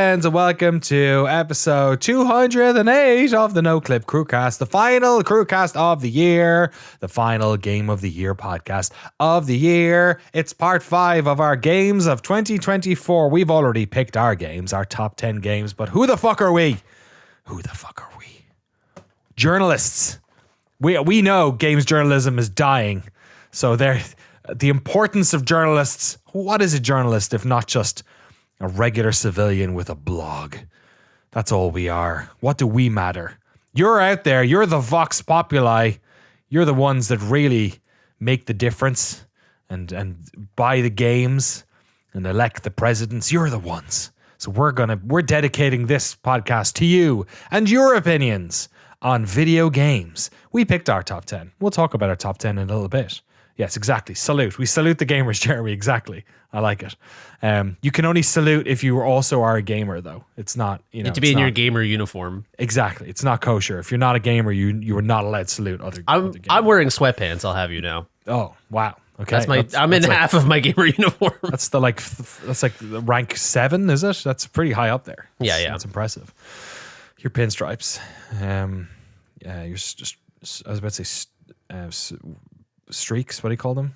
friends, and welcome to episode 208 of the Noclip Crewcast, the final Crewcast of the year, the final Game of the Year podcast of the year. It's part 5 of our games of 2024. We've already picked our games, our top 10 games, but who the fuck are we? Who the fuck are we? Journalists. We know games journalism is dying, so the importance of journalists. What is a journalist if not just a regular civilian with a blog? That's all we are. What do we matter? You're out there. You're the Vox Populi. You're the ones that really make the difference and buy the games and elect the presidents. You're the ones. So we're dedicating this podcast to you and your opinions on video games. We picked our top 10. We'll talk about our top 10 in a little bit. Yes, exactly. Salute. We salute the gamers, Jeremy. Exactly. I like it. You can only salute if you also are a gamer, though. It's not, you know, to be in your gamer uniform. Exactly. It's not kosher. If you're not a gamer, you are not allowed to salute other gamers. I'm wearing sweatpants, I'll have you know. Oh, wow. Okay. I'm in half of my gamer uniform. That's like rank 7, is it? That's pretty high up there. Yeah. That's impressive. Your pinstripes. You're just, I was about to say streaks. What do you call them?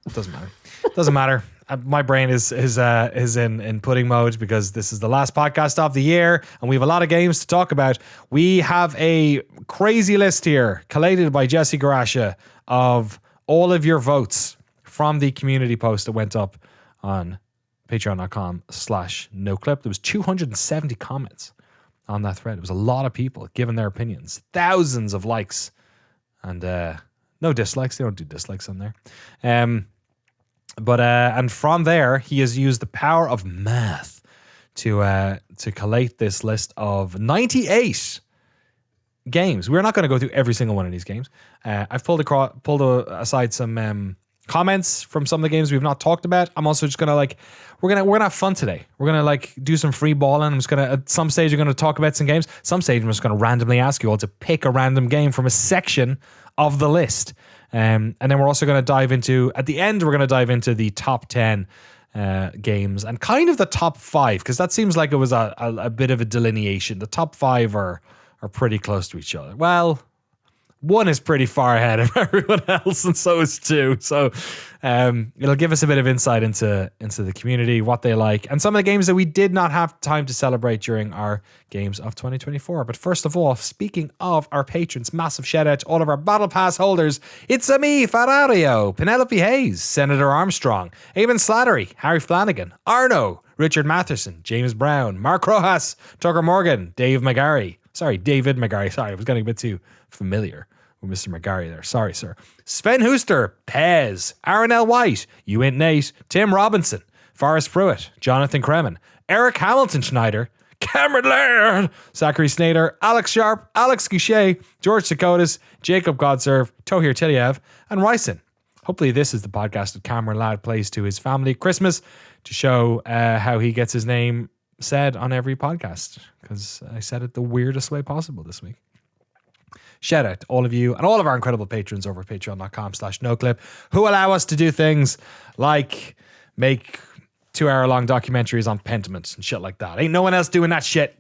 It doesn't matter. My brain is in pudding mode because this is the last podcast of the year and we have a lot of games to talk about. We have a crazy list here collated by Jesse Garasha of all of your votes from the community post that went up on patreon.com/noclip. There was 270 comments on that thread. It was a lot of people giving their opinions, thousands of likes, and no dislikes. They don't do dislikes on there. And from there, he has used the power of math to collate this list of 98 games. We're not going to go through every single one of these games. I've pulled aside some comments from some of the games we've not talked about. I'm also just gonna we're gonna have fun today. We're gonna do some free balling. I'm just gonna at some stage we're gonna talk about some games. Some stage I'm just gonna randomly ask you all to pick a random game from a section of the list. And then we're also gonna dive into at the end. We're gonna dive into the top 10 games and kind of the top 5 because that seems like it was a bit of a delineation. The top 5 are pretty close to each other. Well, one is pretty far ahead of everyone else, and so is 2. So it'll give us a bit of insight into the community, what they like, and some of the games that we did not have time to celebrate during our games of 2024. But first of all, speaking of our patrons, massive shout out to all of our Battle Pass holders. It's me, Factorio, Penelope Hayes, Senator Armstrong, Eamon Slattery, Harry Flanagan, Arno, Richard Matherson, James Brown, Mark Rojas, Tucker Morgan, David McGarry. Sorry, I was getting a bit too familiar with Mr. McGarry there. Sorry, sir. Sven Huster, Pez, Aaron L. White, Ewan Nate, Tim Robinson, Forrest Pruitt, Jonathan Kremen, Eric Hamilton Schneider, Cameron Laird, Zachary Snader, Alex Sharp, Alex Guichet, George Sakotis, Jacob Godserve, Tohir Tiliev, and Ryson. Hopefully this is the podcast that Cameron Laird plays to his family at Christmas to show how he gets his name said on every podcast, because I said it the weirdest way possible this week. Shout out to all of you and all of our incredible patrons over at patreon.com/noclip who allow us to do things like make 2-hour-long documentaries on Pentiment and shit like that. Ain't no one else doing that shit.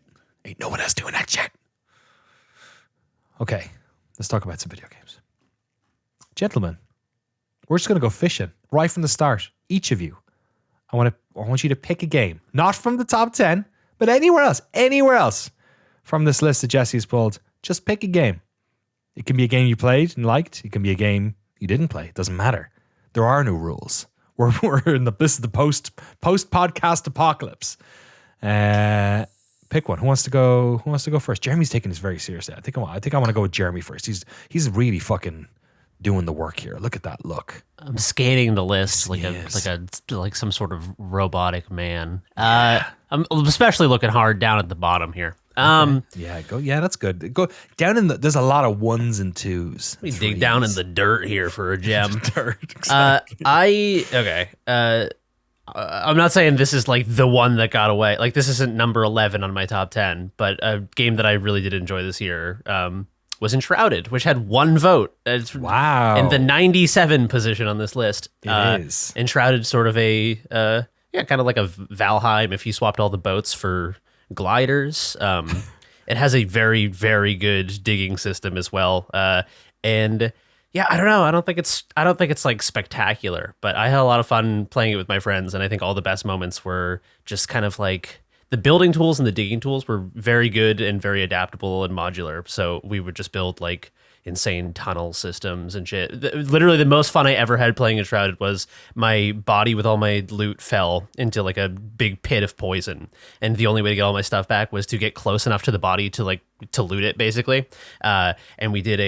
Okay, let's talk about some video games. Gentlemen, we're just going to go fishing right from the start. Each of you. I want you to pick a game, not from the top 10, but anywhere else from this list that Jesse's pulled. Just pick a game. It can be a game you played and liked. It can be a game you didn't play. It doesn't matter. There are no rules. We're in this is the post podcast apocalypse. Pick one. Who wants to go first? Jeremy's taking this very seriously. I think I want to go with Jeremy first. He's really fucking doing the work here. Look at that look. I'm scanning the list like some sort of robotic man. Yeah. I'm especially looking hard down at the bottom here. Yeah, that's good. Go down there's a lot of 1s and 2s. Let me dig down in the dirt here for a gem. Exactly. I'm not saying this is like the one that got away. Like this isn't number 11 on my top 10, but a game that I really did enjoy this year was Enshrouded, which had 1 vote. Wow. In the 97 position on this list. It is. Enshrouded, sort of a kind of like a Valheim if you swapped all the boats for gliders. It has a very, very good digging system as well. And yeah, I don't know. I don't think it's like spectacular, but I had a lot of fun playing it with my friends, and I think all the best moments were just kind of like the building tools and the digging tools were very good and very adaptable and modular. So we would just build like insane tunnel systems and shit. Literally the most fun I ever had playing Enshrouded was my body with all my loot fell into like a big pit of poison, and the only way to get all my stuff back was to get close enough to the body to loot it, basically. And we did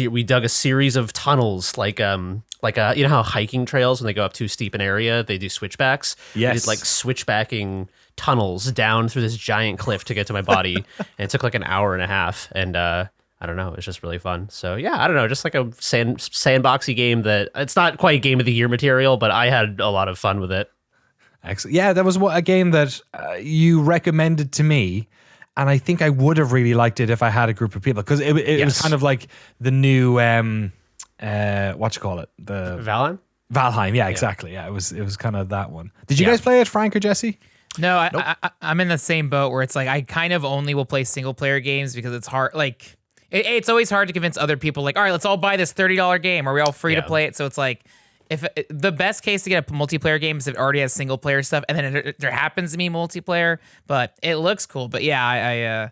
we dug a series of tunnels like you know how hiking trails, when they go up too steep an area, they do switchbacks. Yes. We did like switchbacking tunnels down through this giant cliff to get to my body, and it took like an hour and a half, and I don't know, it was just really fun. So yeah, I don't know, just like a sandboxy game that it's not quite game of the year material, but I had a lot of fun with it. Excellent. Yeah, that was a game that you recommended to me, and I think I would have really liked it if I had a group of people, because it was kind of like the new what you call it, the Valheim. Yeah, exactly. Yeah, it was kind of that one. Did you guys play it, Frank or Jesse? No, Nope. I'm in the same boat where it's like I kind of only will play single player games because it's hard. Like it's always hard to convince other people. Like, all right, let's all buy this $30 game. Are we all free to play it? So it's like, if the best case to get a multiplayer game is if it already has single player stuff, and then there happens to be multiplayer, but it looks cool. But yeah,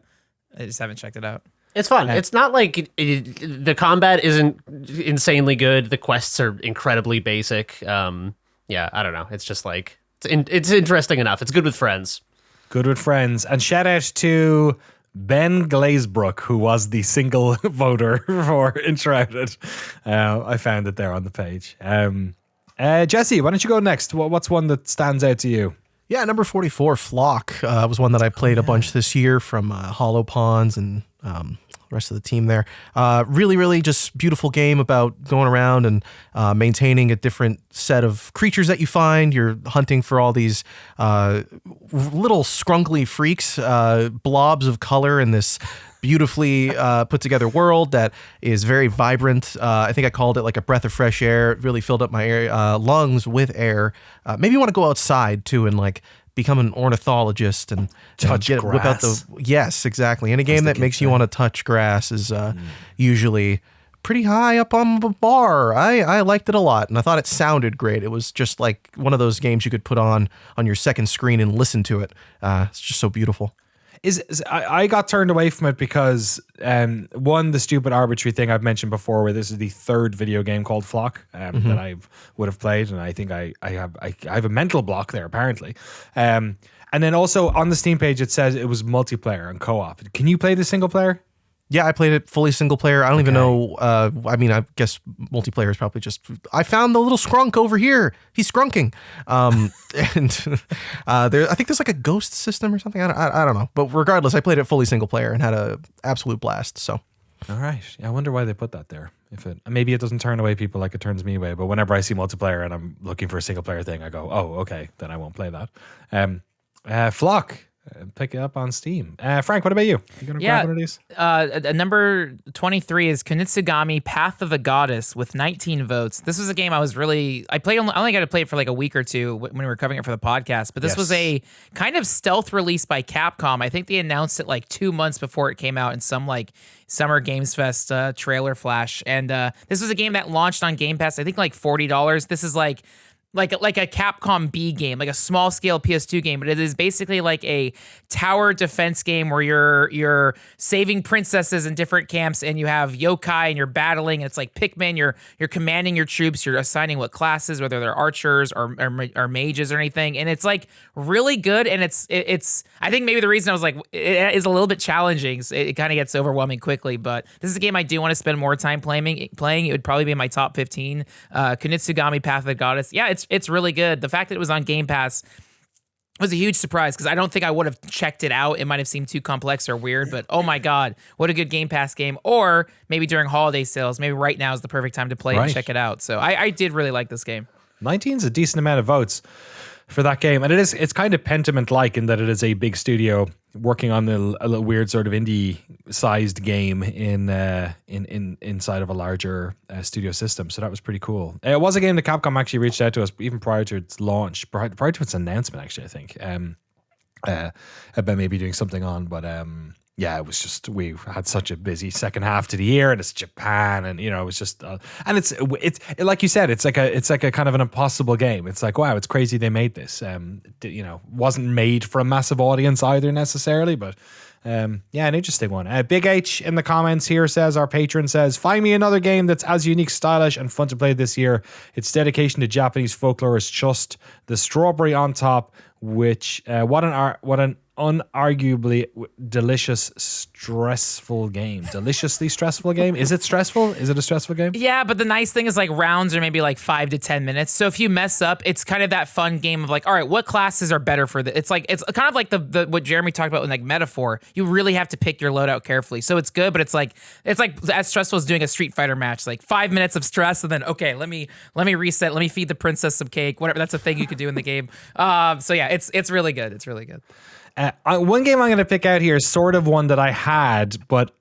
I just haven't checked it out. It's fun. It's not like the combat isn't insanely good. The quests are incredibly basic. Yeah, I don't know. It's just like it's interesting enough. It's good with friends. Good with friends. And shout out to Ben Glazebrook, who was the single voter for Enshrouded. I found it there on the page. Jesse, why don't you go next? What's one that stands out to you? Yeah, number 44, Flock, was one that I played a bunch this year from Hollow Ponds and the rest of the team there. Really, really just beautiful game about going around and maintaining a different set of creatures that you find. You're hunting for all these little scrunkly freaks, blobs of color in this beautifully put together world that is very vibrant. I think I called it like a breath of fresh air. It really filled up my lungs with air. Maybe you want to go outside too and like become an ornithologist and whip out the yes, exactly. And a game that makes you want to touch grass is usually pretty high up on the bar. I liked it a lot, and I thought it sounded great. It was just like one of those games you could put on your second screen and listen to it. It's just so beautiful. I got turned away from it because one, the stupid arbitrary thing I've mentioned before, where this is the third video game called Flock that I would have played, and I think I have a mental block there apparently. And then also on the Steam page it says it was multiplayer and co-op. Can you play the single player? Yeah, I played it fully single player. I don't even know. I mean, I guess multiplayer is probably just. I found the little scrunk over here. He's scrunking, and I think there's like a ghost system or something. I don't know. But regardless, I played it fully single player and had a absolute blast. So, all right. Yeah, I wonder why they put that there. Maybe it doesn't turn away people like it turns me away. But whenever I see multiplayer and I'm looking for a single player thing, I go, oh, okay, then I won't play that. Flock. Pick it up on Steam. Frank, what about you? You gonna grab one of these? Number 23 is Kunitsu-Gami Path of the Goddess with 19 votes. This was a game I only got to play it for like a week or two when we were covering it for the podcast. But this was a kind of stealth release by Capcom. I think they announced it like 2 months before it came out in some like Summer Games Fest trailer flash. And this was a game that launched on Game Pass, I think like $40. This is like a Capcom B game, like a small scale PS2 game, but it is basically like a tower defense game where you're saving princesses in different camps, and you have yokai and you're battling, and it's like Pikmin. You're commanding your troops, you're assigning what classes, whether they're archers or mages or anything, and it's like really good. And it's I think maybe the reason I was like it is a little bit challenging. So it kind of gets overwhelming quickly, but this is a game I do want to spend more time playing. It would probably be in my top 15. Kunitsu-Gami Path of the Goddess. Yeah, it's really good. The fact that it was on Game Pass was a huge surprise because I don't think I would have checked it out. It might have seemed too complex or weird, but oh my God, what a good Game Pass game. Or maybe during holiday sales, maybe right now is the perfect time to play and check it out. So I did really like this game. 19 is a decent amount of votes for that game, and it's kind of Pentiment-like in that it is a big studio working on a weird sort of indie-sized game inside of a larger studio system. So that was pretty cool. It was a game that Capcom actually reached out to us even prior to its launch, prior to its announcement, actually, I think. about maybe doing something on, but yeah, it was just, we had such a busy second half to the year, and it's Japan, and it was just and it's like you said, it's like a kind of an impossible game. It's like, wow, it's crazy they made this. Wasn't made for a massive audience either necessarily, but yeah, an interesting one. Big H in the comments here says, our patron says, find me another game that's as unique, stylish, and fun to play this year. Its dedication to Japanese folklore is just the strawberry on top, which what an unarguably delicious, stressful game. Deliciously stressful game. Is it stressful? Is it a stressful game? Yeah, but the nice thing is like rounds are maybe like 5 to 10 minutes. So if you mess up, it's kind of that fun game of like, all right, what classes are better for the? It's kind of like the what Jeremy talked about in like Metaphor. You really have to pick your loadout carefully. So it's good, but it's like as stressful as doing a Street Fighter match. Like 5 minutes of stress, and then okay, let me reset. Let me feed the princess some cake. Whatever. That's a thing you could do in the game. So yeah, it's really good. It's really good. One game I'm going to pick out here is sort of one that I had, but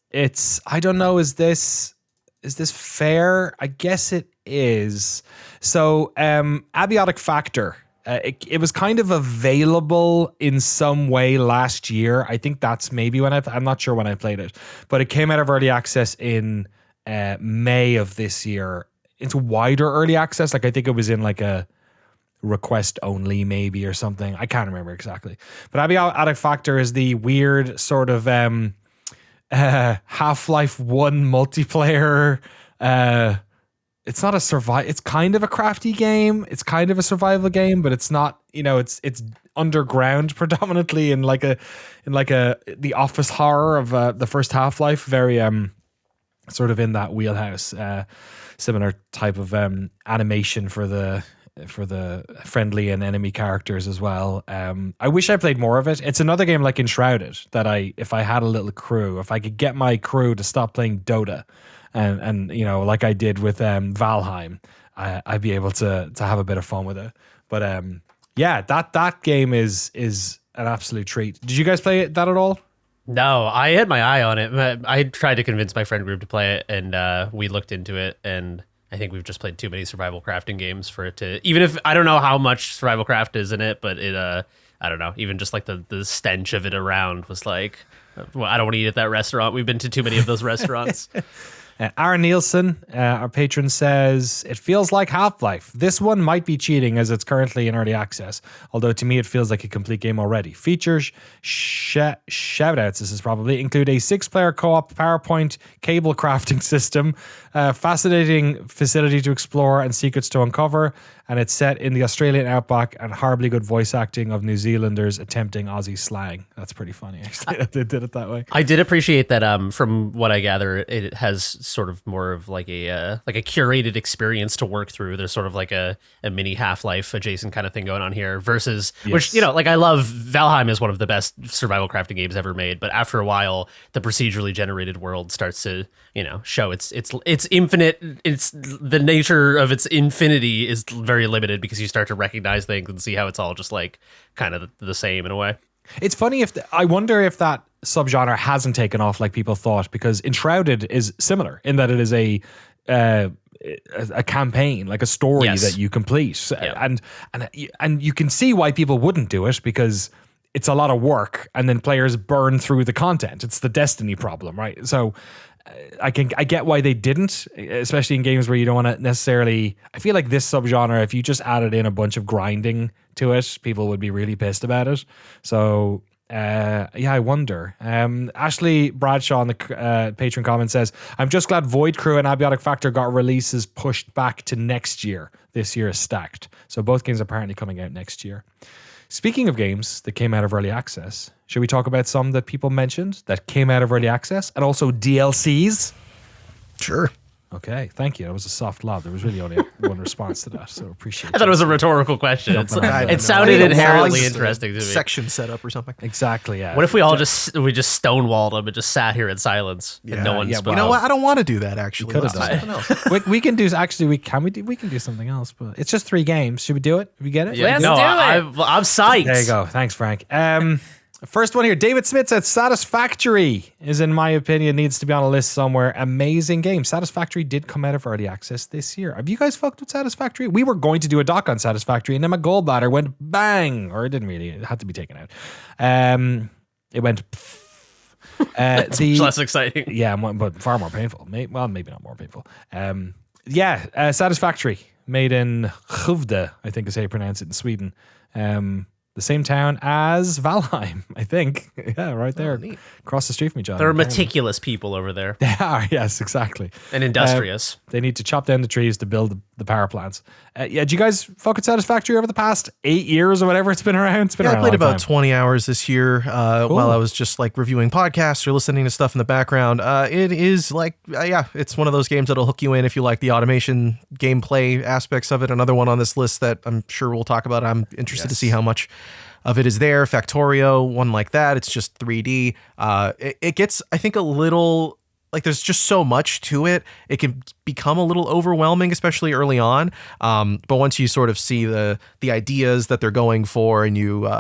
it's, I don't know, is this fair? I guess it is. So Abiotic Factor, it was kind of available in some way last year. I think that's maybe when I'm not sure when I played it, but it came out of early access in May of this year into wider early access. Like I think it was in like a request only maybe or something. I can't remember exactly. But Abiotic Factor is the weird sort of Half-Life 1 multiplayer. It's not a survival. It's kind of a crafty game. It's kind of a survival game, but it's not. It's underground predominantly in the office horror of the first Half-Life. Very sort of in that wheelhouse. Similar type of animation for the friendly and enemy characters as well. I wish I played more of it. It's another game like Enshrouded that if I had a little crew, if I could get my crew to stop playing Dota and like I did with Valheim, I'd be able to have a bit of fun with it. But yeah, that game is an absolute treat. Did you guys play that at all? No, I had my eye on it. I tried to convince my friend group to play it, and we looked into it, and I think we've just played too many survival crafting games for it to, even if I don't know how much survival craft is in it, but it, I don't know, even just like the stench of it around was like, well, I don't want to eat at that restaurant. We've been to too many of those restaurants. Aaron Nielsen, our patron, says, it feels like Half-Life. This one might be cheating as it's currently in early access, although to me it feels like a complete game already. Features, shoutouts, this is probably, include a 6-player co-op PowerPoint cable crafting system, fascinating facility to explore and secrets to uncover, and it's set in the Australian outback and horribly good voice acting of New Zealanders attempting Aussie slang. That's pretty funny, actually, that they did it that way. I did appreciate that. From what I gather, it has sort of more of like a curated experience to work through. There's sort of like a mini Half-Life adjacent kind of thing going on here versus, which, like I love Valheim is one of the best survival crafting games ever made, but after a while, the procedurally generated world starts to, show it's infinite. It's the nature of its infinity is very limited because you start to recognize things and see how it's all just like kind of the same in a way. It's funny I wonder if that subgenre hasn't taken off like people thought, because Enshrouded is similar in that it is a campaign, like a story that you complete, and you can see why people wouldn't do it, because it's a lot of work and then players burn through the content. It's the Destiny problem, right? So I get why they didn't, especially in games where you don't want to necessarily. I feel like this subgenre, if you just added in a bunch of grinding to it, people would be really pissed about it. So I wonder. Ashley Bradshaw in the Patreon comment says, I'm just glad Void Crew and Abiotic Factor got releases pushed back to next year. This year is stacked. So both games are apparently coming out next year. Speaking of games that came out of early access, should we talk about some that people mentioned that came out of early access and also DLCs? Sure. Okay, thank you. That was a soft lob. There was really only one response to that, so appreciate it. I thought it was a rhetorical question. It sounded inherently interesting to me. Section setup or something. Exactly, yeah. What if we all just stonewalled them and just sat here in silence and no one spoke? You know what? I don't want to do that, actually. Let's do something else. we can do, actually, we can do something else, but it's just 3 games. Should we do it? We get it? Let's do it. I'm psyched. There you go. Thanks, Frank. First one here, David Smith said Satisfactory is, in my opinion, needs to be on a list somewhere. Amazing game. Satisfactory did come out of early access this year. Have you guys fucked with Satisfactory? We were going to do a doc on Satisfactory, and then my gallbladder went bang, or it didn't really. It had to be taken out. It went. Much less exciting. Yeah, but far more painful. Well, maybe not more painful. Satisfactory, made in Skövde, I think is how you pronounce it in Sweden. The same town as Valheim, I think. Yeah, right there. Across the street from each other. There are meticulous people over there. They are, yes, exactly. And industrious. They need to chop down the trees to build the power plants. Did you guys fuck with Satisfactory over the past 8 years or whatever it's been around? It's been around I played a long about time. 20 hours this year while I was just like reviewing podcasts or listening to stuff in the background. It is like, it's one of those games that'll hook you in if you like the automation gameplay aspects of it. Another one on this list that I'm sure we'll talk about. I'm interested to see how much of it is there. Factorio, one like that. It's just 3D. It gets, I think, a little... Like there's just so much to it. It can become a little overwhelming, especially early on. But once you sort of see the ideas that they're going for and you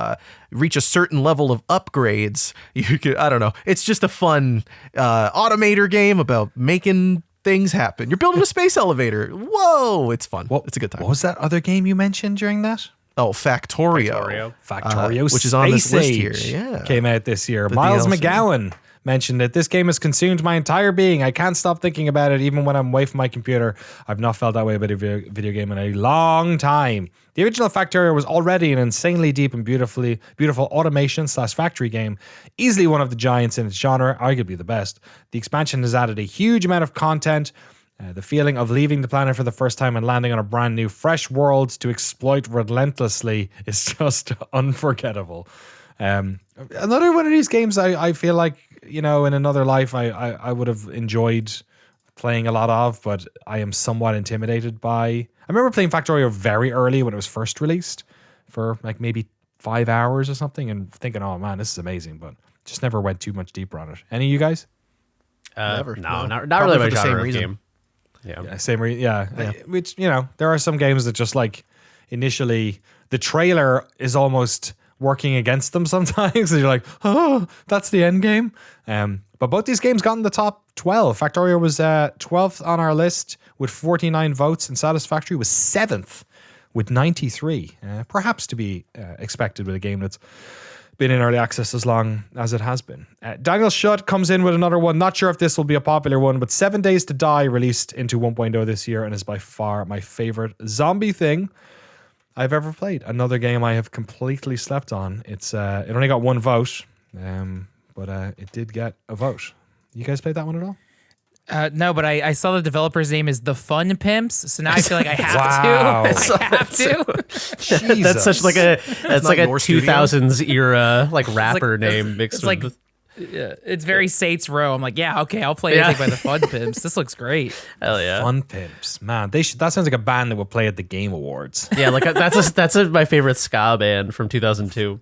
reach a certain level of upgrades, you could, I don't know. It's just a fun automator game about making things happen. You're building a space elevator. Whoa, it's fun. It's a good time. What was that other game you mentioned during that? Oh, Factorio. Factorio, which is on this list Space here. Age Yeah. came out this year. The Miles DLC. McGowan mentioned that this game has consumed my entire being. I can't stop thinking about it even when I'm away from my computer. I've not felt that way about a video game in a long time. The original Factorio was already an insanely deep and beautiful automation/factory game, easily one of the giants in its genre, arguably the best. The expansion has added a huge amount of content. The feeling of leaving the planet for the first time and landing on a brand new, fresh world to exploit relentlessly is just unforgettable. Another one of these games I feel like, in another life I would have enjoyed playing a lot of, but I am somewhat intimidated by. I remember playing Factorio very early when it was first released for like maybe 5 hours or something and thinking, oh man, this is amazing, but just never went too much deeper on it. Any of you guys? Never. No, not Probably really for my the same genre of reason. game. Yeah. Same reason. Yeah. Which, there are some games that just like initially the trailer is almost working against them sometimes. And you're like, oh, that's the end game. But both these games got in the top 12. Factorio was 12th on our list with 49 votes, and Satisfactory was 7th with 93. Perhaps to be expected with a game that's been in early access as long as it has been. Daniel Shutt comes in with another one. Not sure if this will be a popular one, but 7 Days to Die released into 1.0 this year and is by far my favorite zombie thing I've ever played. Another game I have completely slept on. It only got one vote, but it did get a vote. You guys played that one at all? No, but I saw the developer's name is The Fun Pimps, so now I feel like I have Wow. to. I have to. Jesus. That's such like a not your studio? 2000s era like rapper name mixed It's like with. it's very Saints Row. I'm like, yeah, okay, I'll play anything by The Fun Pimps. This looks great. Hell yeah. Fun Pimps. Man, that sounds like a band that would play at the Game Awards. Yeah, like that's my favorite ska band from 2002.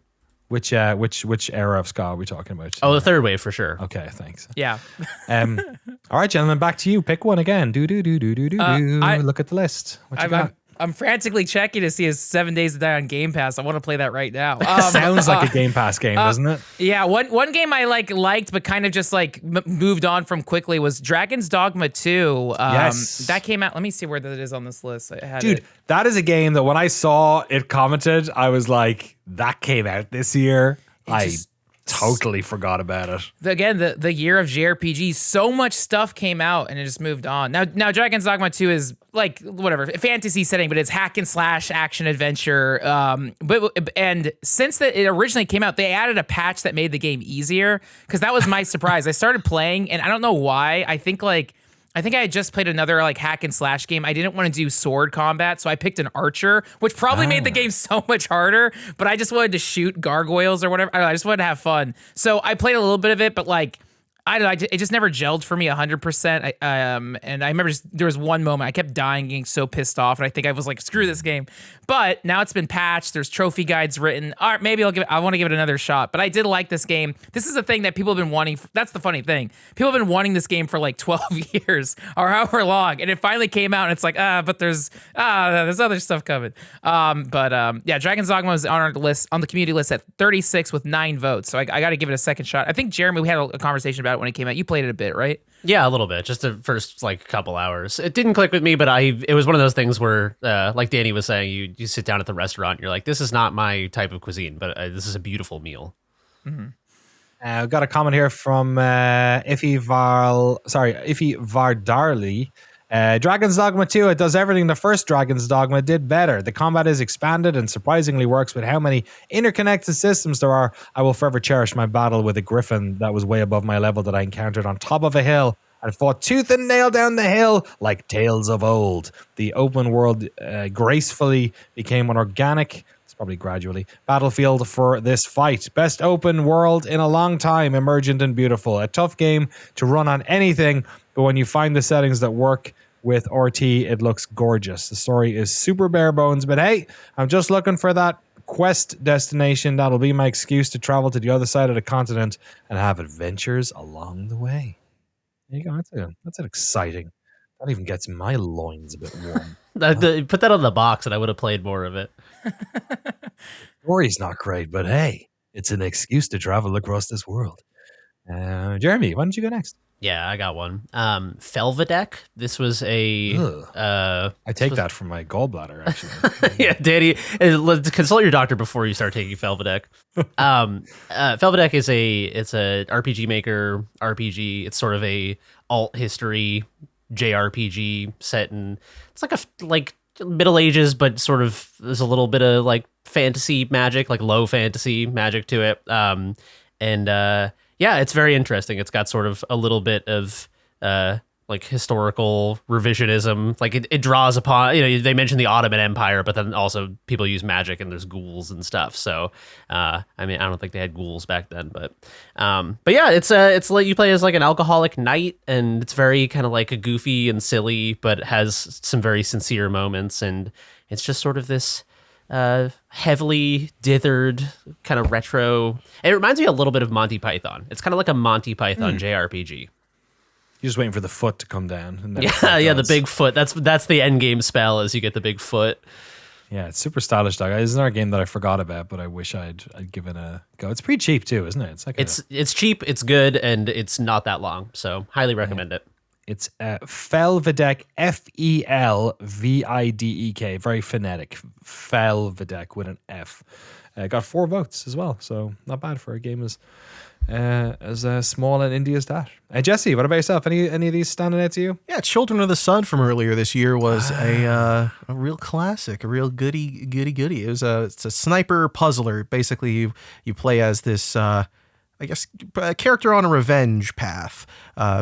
Which era of ska are we talking about? Oh, the third wave for sure. Okay, thanks. Yeah. All right, gentlemen, back to you. Pick one again. Do. Look at the list. What you got? I'm frantically checking to see his 7 Days to Die on Game Pass. I want to play that right now. Sounds like a Game Pass game, doesn't it? Yeah, one game I liked but kind of just like moved on from quickly was Dragon's Dogma 2. Yes. That came out. Let me see where that is on this list. I had Dude, it. that is a game that when I saw it commented, I was like, that came out this year. I totally forgot about it. Again, the year of JRPGs, so much stuff came out and it just moved on. Now Dragon's Dogma 2 is like whatever, fantasy setting, but it's hack and slash action adventure. And since it originally came out, they added a patch that made the game easier, because that was my surprise. I started playing and I don't know why. I think I had just played another like hack and slash game. I didn't want to do sword combat, so I picked an archer, which probably made the game so much harder, but I just wanted to shoot gargoyles or whatever. I just wanted to have fun. So I played a little bit of it, but like I don't know. It just never gelled for me 100%. And I remember there was one moment I kept dying, getting so pissed off, and I think I was like, "Screw this game." But now it's been patched. There's trophy guides written. All right, maybe I want to give it another shot. But I did like this game. This is a thing that people have been wanting. That's the funny thing. People have been wanting this game for like 12 years or however long, and it finally came out. And it's like, but there's other stuff coming. Yeah, Dragon's Dogma was on our list, on the community list at 36 with 9 votes. So I got to give it a second shot. I think Jeremy, we had a conversation about it when it came out. You played it a bit, right? Yeah, a little bit, just the first like couple hours. It didn't click with me, but it was one of those things where, like Danny was saying, you sit down at the restaurant, you're like, this is not my type of cuisine, but this is a beautiful meal. Mm-hmm. I've got a comment here from Iffy Vardarli. Dragon's Dogma 2, it does everything the first Dragon's Dogma did better. The combat is expanded and surprisingly works with how many interconnected systems there are. I will forever cherish my battle with a griffin that was way above my level that I encountered on top of a hill and fought tooth and nail down the hill like tales of old. The open world gracefully became an organic, it's probably gradually, battlefield for this fight. Best open world in a long time, emergent and beautiful. A tough game to run on anything, but when you find the settings that work with RT, it looks gorgeous. The story is super bare bones, but hey, I'm just looking for that quest destination. That'll be my excuse to travel to the other side of the continent and have adventures along the way. There you go. That's an exciting. That even gets my loins a bit warm. Put that on the box and I would have played more of it. The story's not great, but hey, it's an excuse to travel across this world. Jeremy, why don't you go next? Yeah, I got one. Felvidek. This was a. I take that from my gallbladder, actually. Yeah, Danny, consult your doctor before you start taking Felvidek. Felvidek is it's a RPG Maker RPG. It's sort of a alt history JRPG set in. It's like Middle Ages, but sort of there's a little bit of like fantasy magic, like low fantasy magic to it. Yeah, it's very interesting. It's got sort of a little bit of like historical revisionism. Like it draws upon, they mention the Ottoman Empire, but then also people use magic and there's ghouls and stuff. So, I mean, I don't think they had ghouls back then, but yeah, it's like you play as like an alcoholic knight, and it's very kind of like a goofy and silly, but has some very sincere moments, and it's just sort of this heavily dithered kind of retro. It reminds me a little bit of Monty Python. It's kind of like a Monty Python JRPG. You're just waiting for the foot to come down. And then the big foot. That's the end game spell, is you get the big foot. Yeah, it's super stylish, dog. It's another game that I forgot about, but I wish I'd given a go. It's pretty cheap too, isn't it? It's cheap, it's good, and it's not that long. So highly recommend it. It's Felvidek, Felvidek, very phonetic. Felvidek with an F. Got 4 votes as well, so not bad for a game as small and indie as that. Jesse, what about yourself? Any of these standing out to you? Yeah, Children of the Sun from earlier this year was a real classic, a real goody. It's a sniper puzzler. Basically, you play as this I guess a character on a revenge path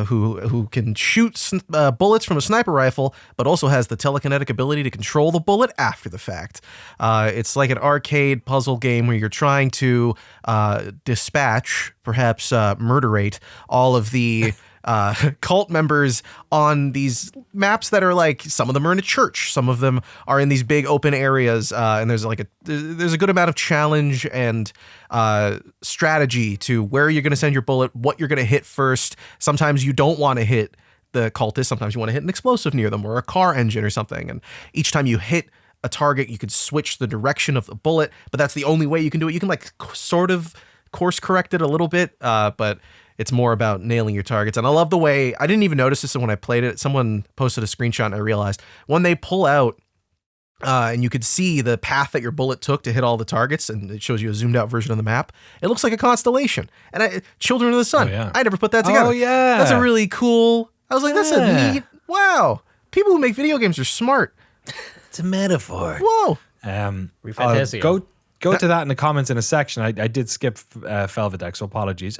who can shoot bullets from a sniper rifle, but also has the telekinetic ability to control the bullet after the fact. It's like an arcade puzzle game where you're trying to dispatch, perhaps murderate, all of the cult members on these maps that are like, some of them are in a church, some of them are in these big open areas, and there's a good amount of challenge and strategy to where you're going to send your bullet, what you're going to hit first. Sometimes you don't want to hit the cultist, sometimes you want to hit an explosive near them or a car engine or something, and each time you hit a target you could switch the direction of the bullet, but that's the only way you can do it. You can like sort of course correct it a little bit, but it's more about nailing your targets. And I love the way, I didn't even notice this when I played it. Someone posted a screenshot and I realized when they pull out and you could see the path that your bullet took to hit all the targets, and it shows you a zoomed out version of the map, it looks like a constellation. And Children of the Sun, I never put that together. Oh, yeah. That's a really cool, I was like, that's a neat, wow. People who make video games are smart. It's a metaphor. Whoa. ReFantazio. Go to that in the comments in a section. I did skip Felvidek, so apologies.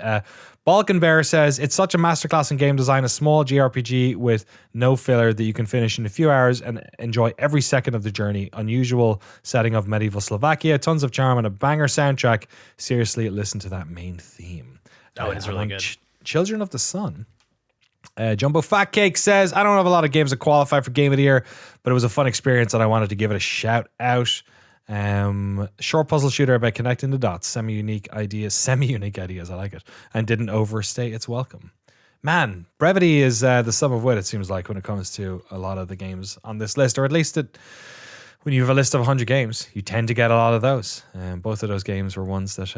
Balkan Bear says, it's such a masterclass in game design, a small JRPG with no filler that you can finish in a few hours and enjoy every second of the journey. Unusual setting of medieval Slovakia, tons of charm and a banger soundtrack. Seriously, listen to that main theme. Oh, it is really good. Children of the Sun. Jumbo Fat Cake says, I don't have a lot of games that qualify for Game of the Year, but it was a fun experience and I wanted to give it a shout out. Short puzzle shooter about connecting the dots, semi-unique ideas, I like it, and didn't overstay its welcome. Man, brevity is the sum of wit, it seems like, when it comes to a lot of the games on this list, or at least when you have a list of 100 games, you tend to get a lot of those. Both of those games were ones that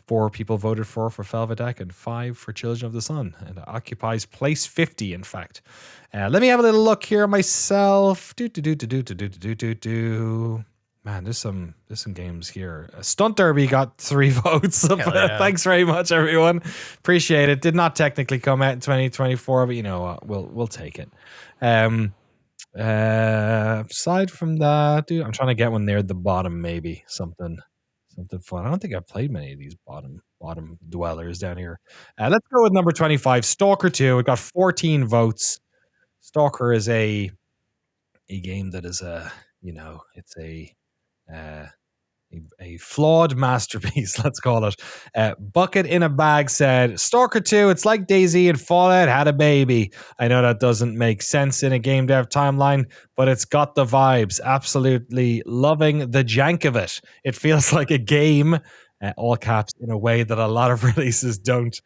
4 people voted for Felvidek and 5 for Children of the Sun. And it occupies place 50, in fact. Let me have a little look here myself. Man, there's some games here. Stunt Derby got 3 votes. Yeah. Thanks very much, everyone. Appreciate it. Did not technically come out in 2024, but you know what? We'll take it. Aside from that, dude, I'm trying to get one near the bottom, maybe something fun. I don't think I've played many of these bottom dwellers down here. Let's go with number 25, Stalker 2. It got 14 votes. Stalker is a game that is it's a flawed masterpiece, let's call it. Bucket in a Bag said, Stalker 2, it's like DayZ and Fallout had a baby. I know that doesn't make sense in a game dev timeline, but it's got the vibes. Absolutely loving the jank of it. It feels like a game, all caps, in a way that a lot of releases don't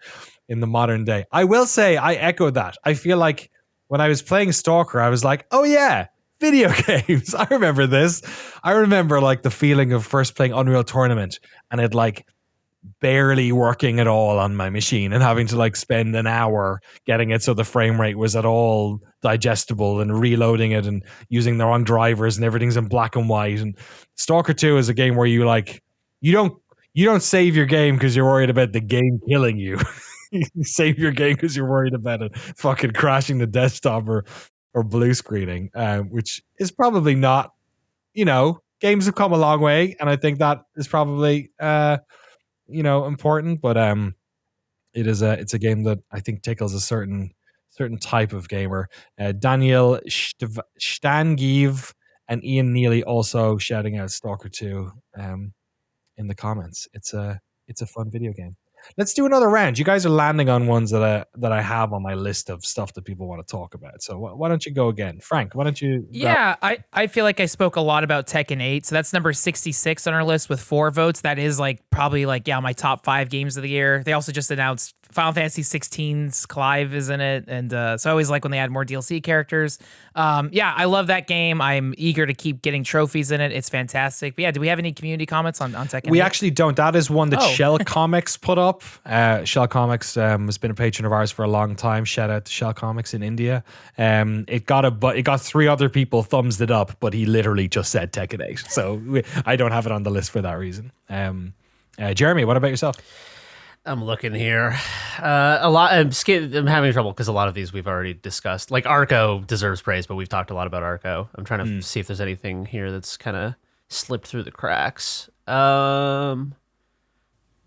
in the modern day. I will say, I echo that. I feel like when I was playing Stalker, I was like, oh yeah, video games. I remember this. I remember like the feeling of first playing Unreal Tournament and it like barely working at all on my machine and having to like spend an hour getting it so the frame rate was at all digestible and reloading it and using the wrong drivers and everything's in black and white. And Stalker 2 is a game where you don't save your game because you're worried about the game killing you. You save your game because you're worried about it fucking crashing the desktop or blue screening, which is probably not, games have come a long way, and I think that is probably, important. But it's a game that I think tickles a certain type of gamer. Daniel Stangiv and Ian Neely also shouting out Stalker 2 in the comments. It's a fun video game. Let's do another round. You guys are landing on ones that I have on my list of stuff that people want to talk about. So why don't you go again? Frank, why don't you... Yeah, I feel like I spoke a lot about Tekken 8. So that's number 66 on our list with 4 votes. That is probably my top 5 games of the year. They also just announced Final Fantasy 16's Clive is in it. And so I always like when they add more DLC characters. I love that game. I'm eager to keep getting trophies in it. It's fantastic. But yeah, do we have any community comments on Tekken 8? We actually don't. That is one that Shell Comics put up. Shell Comics has been a patron of ours for a long time. Shout out to Shell Comics in India. It got 3 other people thumbs it up, but he literally just said Tekken 8. So I don't have it on the list for that reason. Jeremy, what about yourself? I'm looking here. A lot. I'm having trouble because a lot of these we've already discussed. Like Arco deserves praise, but we've talked a lot about Arco. I'm trying to see if there's anything here that's kind of slipped through the cracks.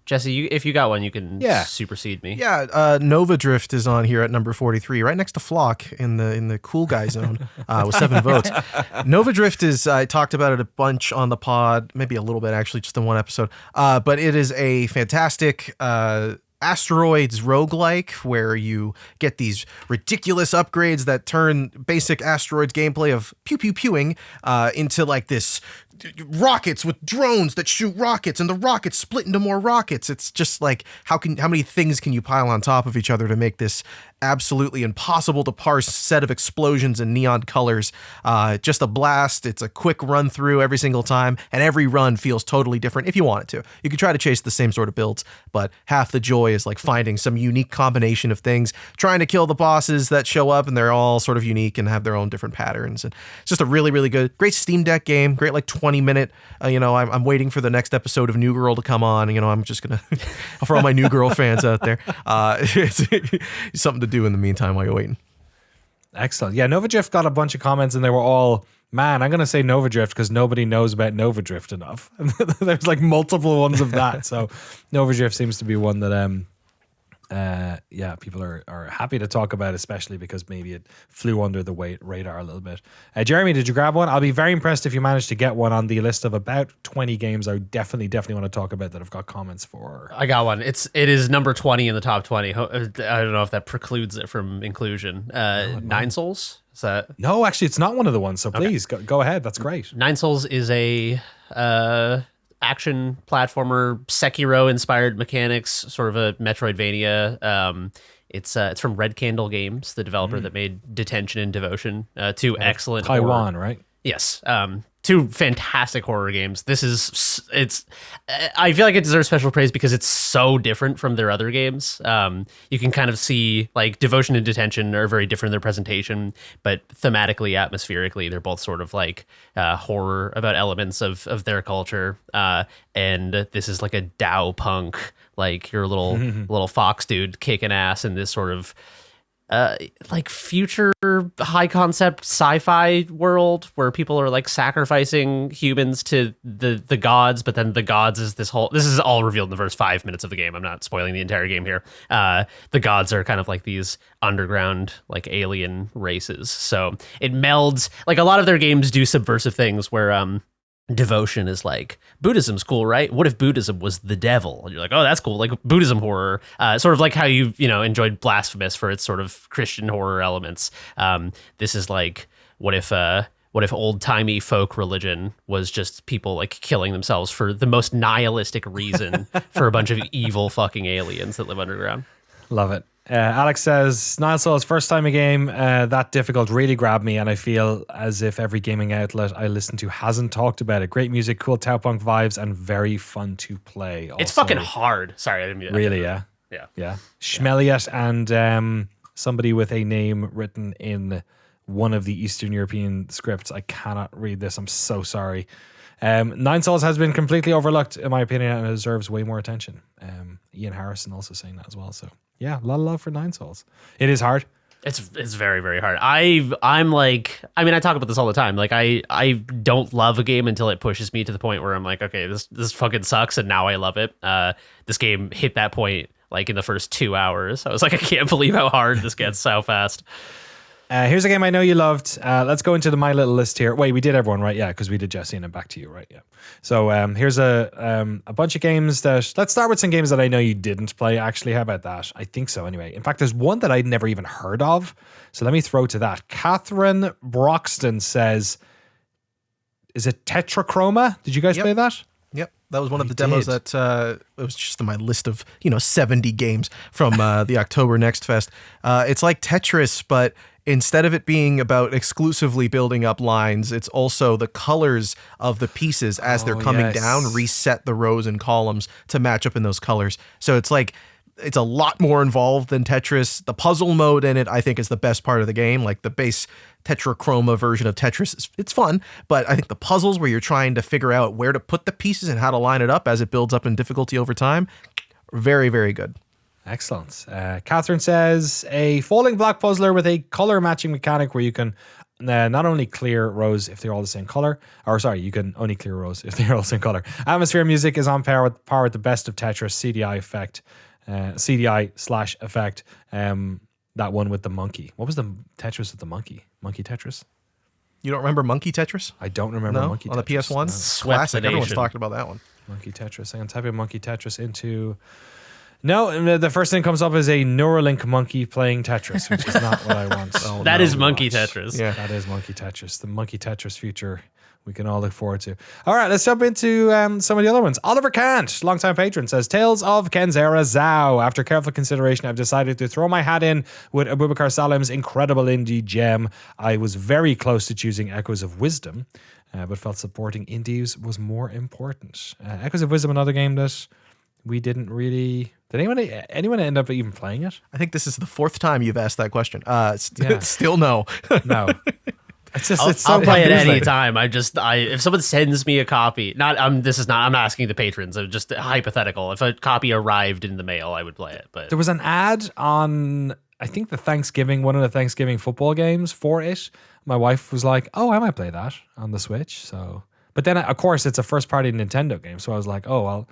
Jesse, if you got one, you can supersede me. Yeah, Nova Drift is on here at number 43, right next to Flock in the cool guy zone with 7 votes. Nova Drift is, I talked about it a bunch on the pod, maybe a little bit actually, just in one episode, but it is a fantastic asteroids roguelike where you get these ridiculous upgrades that turn basic asteroids gameplay of pew-pew-pewing into like this rockets with drones that shoot rockets and the rockets split into more rockets. It's just like how many things can you pile on top of each other to make this absolutely impossible to parse set of explosions and neon colors. Just a blast. It's a quick run through every single time, and every run feels totally different if you want it to. You can try to chase the same sort of builds, but half the joy is like finding some unique combination of things, trying to kill the bosses that show up, and they're all sort of unique and have their own different patterns. And it's just a really, really good, great Steam Deck game, great like 20-minute, I'm waiting for the next episode of New Girl to come on. I'm just going to, for all my New Girl fans out there, it's something to do in the meantime while you're waiting. Excellent. Yeah, Nova Drift got a bunch of comments and they were all, man, I'm going to say Nova Drift because nobody knows about Nova Drift enough. There's like multiple ones of that. So Nova Drift seems to be one that yeah, people are happy to talk about, especially because maybe it flew under the radar a little bit. Jeremy, did you grab one? I'll be very impressed if you manage to get one on the list of about 20 games I definitely want to talk about that I've got comments for. I got one. It is number 20 in the top 20. I don't know if that precludes it from inclusion. Nine Souls? Is that? No, actually, it's not one of the ones. So please go ahead. That's great. Nine Souls is a action platformer, Sekiro inspired mechanics, sort of a Metroidvania. It's from Red Candle Games, the developer that made Detention and Devotion, two excellent Taiwan, horror. right? Yes. Two fantastic horror games. I feel like it deserves special praise because it's so different from their other games. You can kind of see like Devotion and Detention are very different in their presentation, but thematically, atmospherically, they're both sort of like horror about elements of their culture. And this is like a Dao punk, like your little fox dude kicking ass in this sort of like future high concept sci-fi world where people are like sacrificing humans to the gods, but then the gods is this is all revealed in the first 5 minutes of the game. I'm not spoiling the entire game here. The gods are kind of like these underground like alien races. So it melds, like a lot of their games do subversive things where Devotion is like, Buddhism's cool, right? What if Buddhism was the devil? And you're like, oh, that's cool. Like Buddhism horror, sort of like how you enjoyed Blasphemous for its sort of Christian horror elements. This is like, what if old timey folk religion was just people like killing themselves for the most nihilistic reason for a bunch of evil fucking aliens that live underground? Love it. Alex says, Nine Souls, first time a game that difficult really grabbed me, and I feel as if every gaming outlet I listen to hasn't talked about it. Great music, cool Taopunk vibes, and very fun to play. Also, it's fucking hard. Sorry, I didn't mean that. Really, yeah. Schmeliet and somebody with a name written in one of the Eastern European scripts. I cannot read this. I'm so sorry. Nine Souls has been completely overlooked, in my opinion, and it deserves way more attention. Ian Harrison also saying that as well. So yeah, a lot of love for Nine Souls. It is hard. It's very, very hard. I'm like, I mean, I talk about this all the time. Like I don't love a game until it pushes me to the point where I'm like, okay, this fucking sucks, and now I love it. This game hit that point like in the first 2 hours. I was like, I can't believe how hard this gets so fast. Here's a game I know you loved. Let's go into my little list here. Wait, we did everyone, right? Yeah, because we did Jesse and then back to you, right? Yeah. So here's a bunch of games that... Let's start with some games that I know you didn't play, actually. How about that? I think so, anyway. In fact, there's one that I'd never even heard of. So let me throw to that. Catherine Broxton says... Is it TETRACHROMA? Did you guys play that? Yep. That was one of the demos that it was just on my list of 70 games from the October Next Fest. It's like Tetris, but instead of it being about exclusively building up lines, it's also the colors of the pieces as they're coming down reset the rows and columns to match up in those colors. So it's like, it's a lot more involved than Tetris. The puzzle mode in it, I think, is the best part of the game. Like the base TETRACHROMA version of Tetris, it's fun, but I think the puzzles where you're trying to figure out where to put the pieces and how to line it up as it builds up in difficulty over time, very, very good. Excellent. Catherine says, a falling block puzzler with a color matching mechanic where you can not only clear rows if they're all the same color, you can only clear rows if they're all the same color. Atmosphere music is on par with the best of Tetris, CDI effect. CDI/effect. That one with the monkey. What was the Tetris with the monkey? Monkey Tetris? You don't remember Monkey Tetris? I don't remember Monkey Tetris. On the PS1? No. Classic. Everyone's talking about that one. Monkey Tetris. I'm going to type in Monkey Tetris into... No, the first thing comes up is a Neuralink monkey playing Tetris, which is not what I want. That is Monkey Tetris. Yeah. That is Monkey Tetris. The Monkey Tetris future we can all look forward to. All right, let's jump into some of the other ones. Oliver Kant, longtime patron, says, Tales of Kenzera Zhao. After careful consideration, I've decided to throw my hat in with Abubakar Salim's incredible indie gem. I was very close to choosing Echoes of Wisdom, but felt supporting indies was more important. Echoes of Wisdom, another game that we didn't really... Did anyone end up even playing it? I think this is the fourth time you've asked that question. Still no. No. It's just I'll play it any time. If someone sends me a copy, I'm not asking the patrons. I'm just hypothetical. If a copy arrived in the mail, I would play it. But there was an ad on, I think one of the Thanksgiving football games for it. My wife was like, "Oh, I might play that on the Switch." So, but then of course it's a first party Nintendo game, so I was like, "Oh,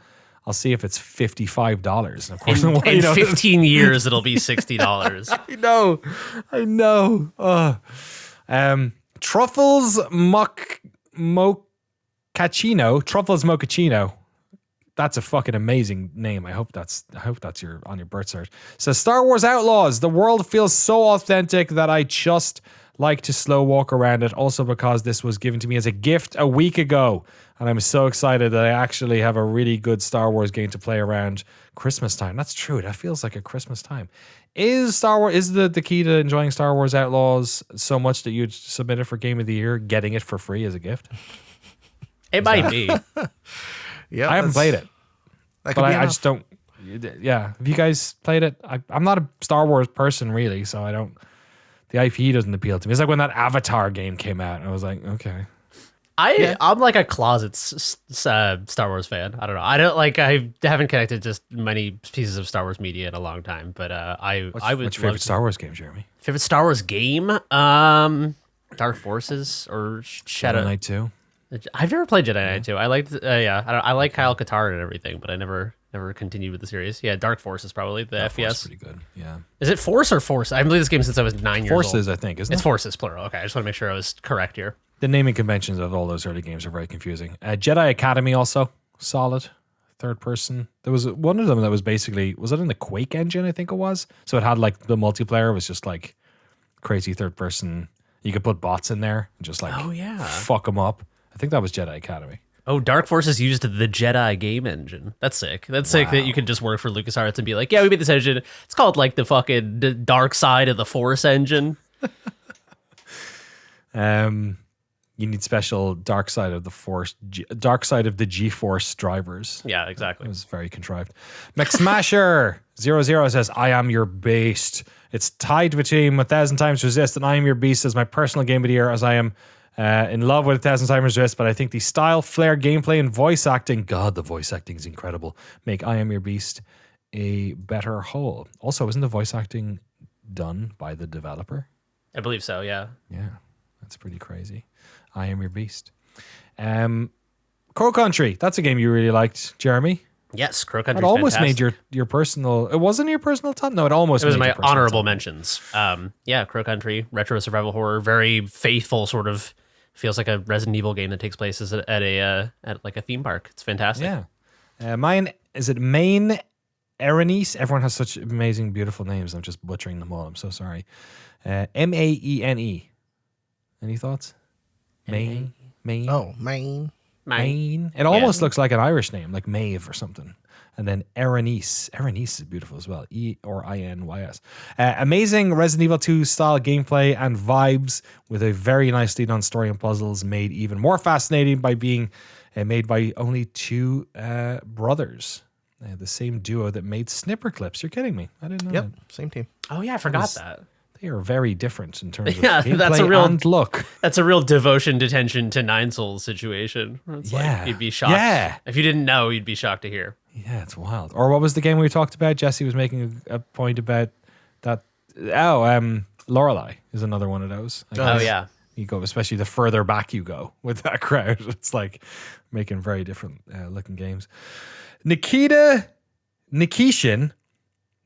I'll I'll see if it's $55. And of course, In 15 years, it'll be $60. I know. Truffles Mochaccino. That's a fucking amazing name. I hope that's on your birth cert. Says Star Wars Outlaws. The world feels so authentic that I just like to slow walk around it. Also because this was given to me as a gift a week ago, and I'm so excited that I actually have a really good Star Wars game to play around Christmas time. That's true. That feels like a Christmas time. Is the key to enjoying Star Wars Outlaws so much that you'd submit it for Game of the Year, getting it for free as a gift? It might be. Yeah, I haven't played it, That but could be I just don't. Yeah, have you guys played it? I'm not a Star Wars person really, so I don't. The IP doesn't appeal to me. It's like when that Avatar game came out, and I was like, okay. I'm like a closet Star Wars fan. I don't know. I haven't connected to many pieces of Star Wars media in a long time, but I would What's your favorite Star Wars game, Jeremy? Favorite Star Wars game? Dark Forces or Shadow Knight 2. I've never played Jedi Knight 2. I liked, I like Kyle Katarn and everything, but I never continued with the series. Yeah, Dark Force is probably the FPS. Force is pretty good. Yeah. Is it Force or Force? I've played this game since I was 9 years old. Forces, I think, isn't it? It's Forces, plural. Okay, I just want to make sure I was correct here. The naming conventions of all those early games are very confusing. Jedi Academy also solid. Third person. There was one of them that was basically, was it in the Quake engine? I think it was. So it had like the multiplayer was just like crazy third person. You could put bots in there and just like fuck them up. I think that was Jedi Academy. Oh, Dark Forces used the Jedi game engine. That's sick. That's sick that you could just work for LucasArts and be like, yeah, we made this engine. It's called like the fucking dark side of the Force engine. You need special dark side of the Force, dark side of the G-Force drivers. Yeah, exactly. It was very contrived. McSmasher00 says, I am your beast. It's tied between 1,000 Times Resist and I Am Your Beast as my personal game of the year, as I am in love with 1,000 Times Resist, but I think the style, flair, gameplay, and voice acting, God, the voice acting is incredible, make I Am Your Beast a better whole. Also, isn't the voice acting done by the developer? I believe so, yeah. Yeah, that's pretty crazy. I Am Your Beast. Crow Country, that's a game you really liked, Jeremy. Yes, Crow Country. It almost made your personal. It wasn't your personal top. No, it almost. It was made my your personal honorable top. mentions. Yeah, Crow Country, retro survival horror, very faithful. Sort of feels like a Resident Evil game that takes place at like a theme park. It's fantastic. Yeah, mine is it Maine Erenice. Everyone has such amazing, beautiful names. I'm just butchering them all. I'm so sorry. Maene. Any thoughts? Maine. Oh, Maine. Maine. It almost looks like an Irish name, like Maeve or something. And then Erenice. Erenice is beautiful as well. Einys. Amazing Resident Evil 2 style gameplay and vibes with a very nicely done story and puzzles made even more fascinating by being made by only two brothers. The same duo that made Snipper Clips. You're kidding me. I didn't know that. Same team. Oh yeah, I forgot that. They are very different in terms of Yeah, gameplay that's a real and look. That's a real devotion detention to Nine Souls situation. It's like you'd be shocked. Yeah. If you didn't know, you'd be shocked to hear. Yeah, it's wild. Or what was the game we talked about? Jesse was making a point about that. Oh, Lorelei is another one of those. Oh yeah. You go, especially the further back you go with that crowd. It's like making very different looking games. Nikishin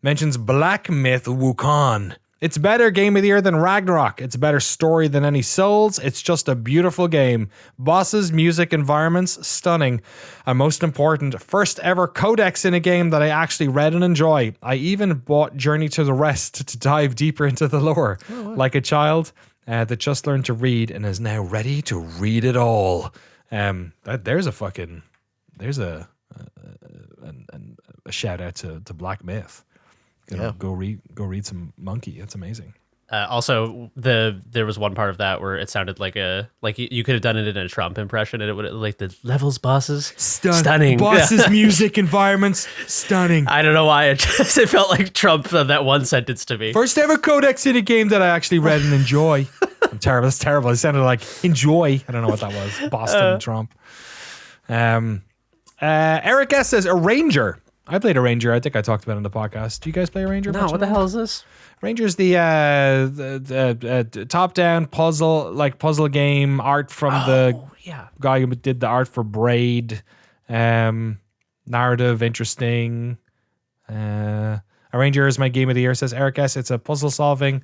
mentions Black Myth Wukong. It's better game of the year than Ragnarok. It's a better story than any Souls. It's just a beautiful game. Bosses, music, environments, stunning. And most important, first ever codex in a game that I actually read and enjoy. I even bought Journey to the Rest to dive deeper into the lore. Oh, wow. Like a child that just learned to read and is now ready to read it all. There's a shout out to Black Myth. Go read some Monkey. It's amazing. Also, there was one part of that where it sounded like you could have done it in a Trump impression, and it would like the levels, bosses, stunning, bosses, music, environments, stunning. I don't know why it felt like Trump that one sentence to me. First ever codex in a game that I actually read and enjoy. I'm terrible. That's terrible. It sounded like enjoy. I don't know what that was. Boston Trump. Eric S says a Ranger. I played a Ranger. I think I talked about it on the podcast. Do you guys play a Ranger? No, what the hell is this? Ranger's the top-down puzzle game art from the guy who did the art for Braid. narrative, interesting. Arranger is my game of the year, says Eric S. It's a puzzle solving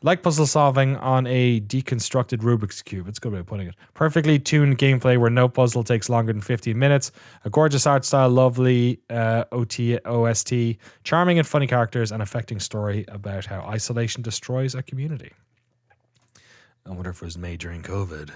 on a deconstructed Rubik's Cube. It's a good way of putting it. Perfectly tuned gameplay where no puzzle takes longer than 15 minutes. A gorgeous art style, lovely OST, charming and funny characters, and affecting story about how isolation destroys a community. I wonder if it was made during COVID.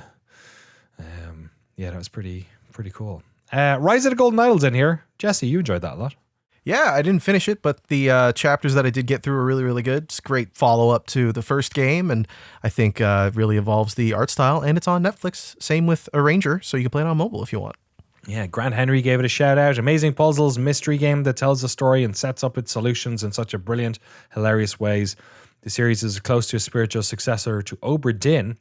Yeah, that was pretty cool. Rise of the Golden Idol's in here. Jesse, you enjoyed that a lot. Yeah, I didn't finish it, but the chapters that I did get through were really, really good. It's a great follow-up to the first game, and I think really evolves the art style, and it's on Netflix. Same with Arranger, so you can play it on mobile if you want. Yeah, Grant Henry gave it a shout-out. Amazing puzzles, mystery game that tells a story and sets up its solutions in such a brilliant, hilarious ways. The series is close to a spiritual successor to Obra Dinn,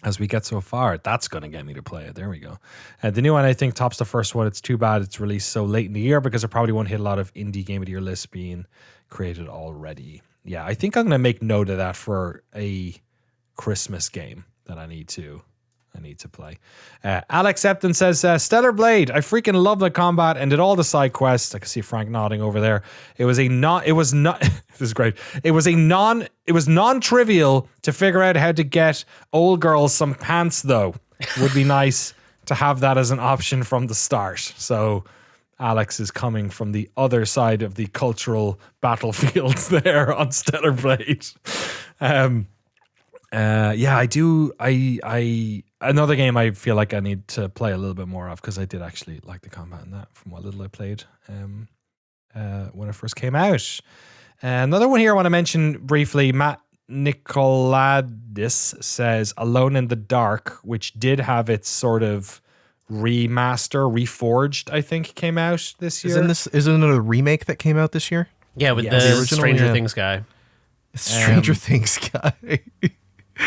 as we get so far. That's going to get me to play it. There we go. The new one, I think, tops the first one. It's too bad it's released so late in the year because it probably won't hit a lot of indie game of the year lists being created already. Yeah, I think I'm going to make note of that for a Christmas game that I need to play. Alex Epton says, Stellar Blade. I freaking love the combat and did all the side quests. I can see Frank nodding over there. It was this is great. It was non-trivial to figure out how to get old girls some pants, though. Would be nice to have that as an option from the start. So Alex is coming from the other side of the cultural battlefields there on Stellar Blade. Yeah, I do. Another game I feel like I need to play a little bit more of because I did actually like the combat in that from what little I played when it first came out. Another one here I want to mention briefly. Matt Nicoladis says Alone in the Dark, which did have its sort of reforged, I think, came out this year. Isn't it a remake that came out this year? Yeah, with the original, Stranger Things guy. Stranger Things guy.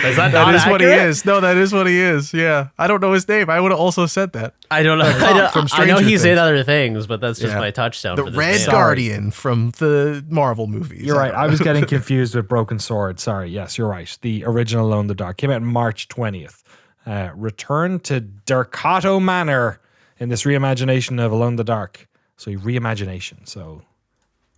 Is that That not is what he accurate? is. No, that is what he is. Yeah. I don't know his name. I would have also said that. I don't know. From I know Stranger he's in Things. other things, but that's just Yeah. my touchstone. The for this Red game. Guardian from the Marvel movies. You're right. I was getting confused with Broken Sword. Sorry. Yes, you're right. The original Alone in the Dark came out March 20th. Return to Dercato Manor in this reimagination of Alone in the Dark. So reimagination. So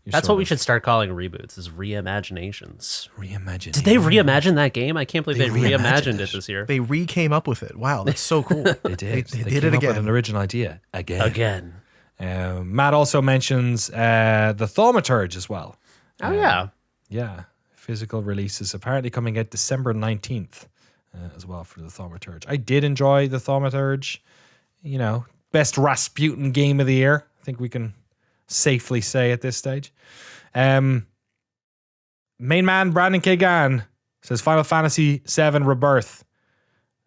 That's what we should start calling reboots, is reimaginations. reimagine. Did they reimagine that game? I can't believe they reimagined reimagined it. it this year. They came up with it. Wow, that's so cool. They did. They They did came it up with again. an original idea again. Matt also mentions the Thaumaturge as well. Oh, yeah. Yeah, physical releases apparently coming out December 19th as well for the Thaumaturge. I did enjoy the Thaumaturge. You know, best Rasputin game of the year. I think we can safely say at this stage. Main man Brandon Kagan says Final Fantasy VII Rebirth.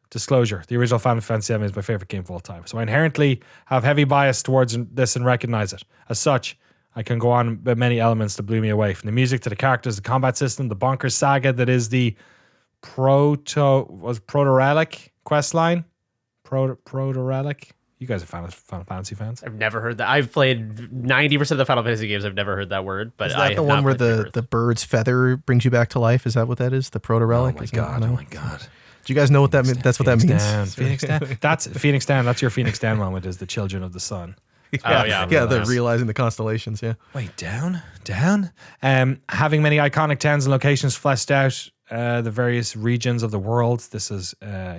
Disclosure, the original Final Fantasy VII is my favorite game of all time, so I inherently have heavy bias towards this and recognize it. As such, I can go on with many elements that blew me away, from the music to the characters, the combat system, the bonkers saga that is the Proto-Relic quest line. Proto-Relic. You guys are Final Fantasy fans? I've never heard that. I've played 90% of the Final Fantasy games. I've never heard that word. But Is I that the have one not where played the Rebirth. bird's feather brings you back to life? Is that what that is? The proto-relic? Oh my Isn't god! it? Oh No? my god! Do you guys know what that means? That's what that means. Down, Phoenix Down. That's Phoenix Down. That's your Phoenix Down moment. Is the children of the sun. Oh, yeah. Yeah, the Yes. realizing the constellations, yeah. Wait, down. Having many iconic towns and locations fleshed out, the various regions of the world. This has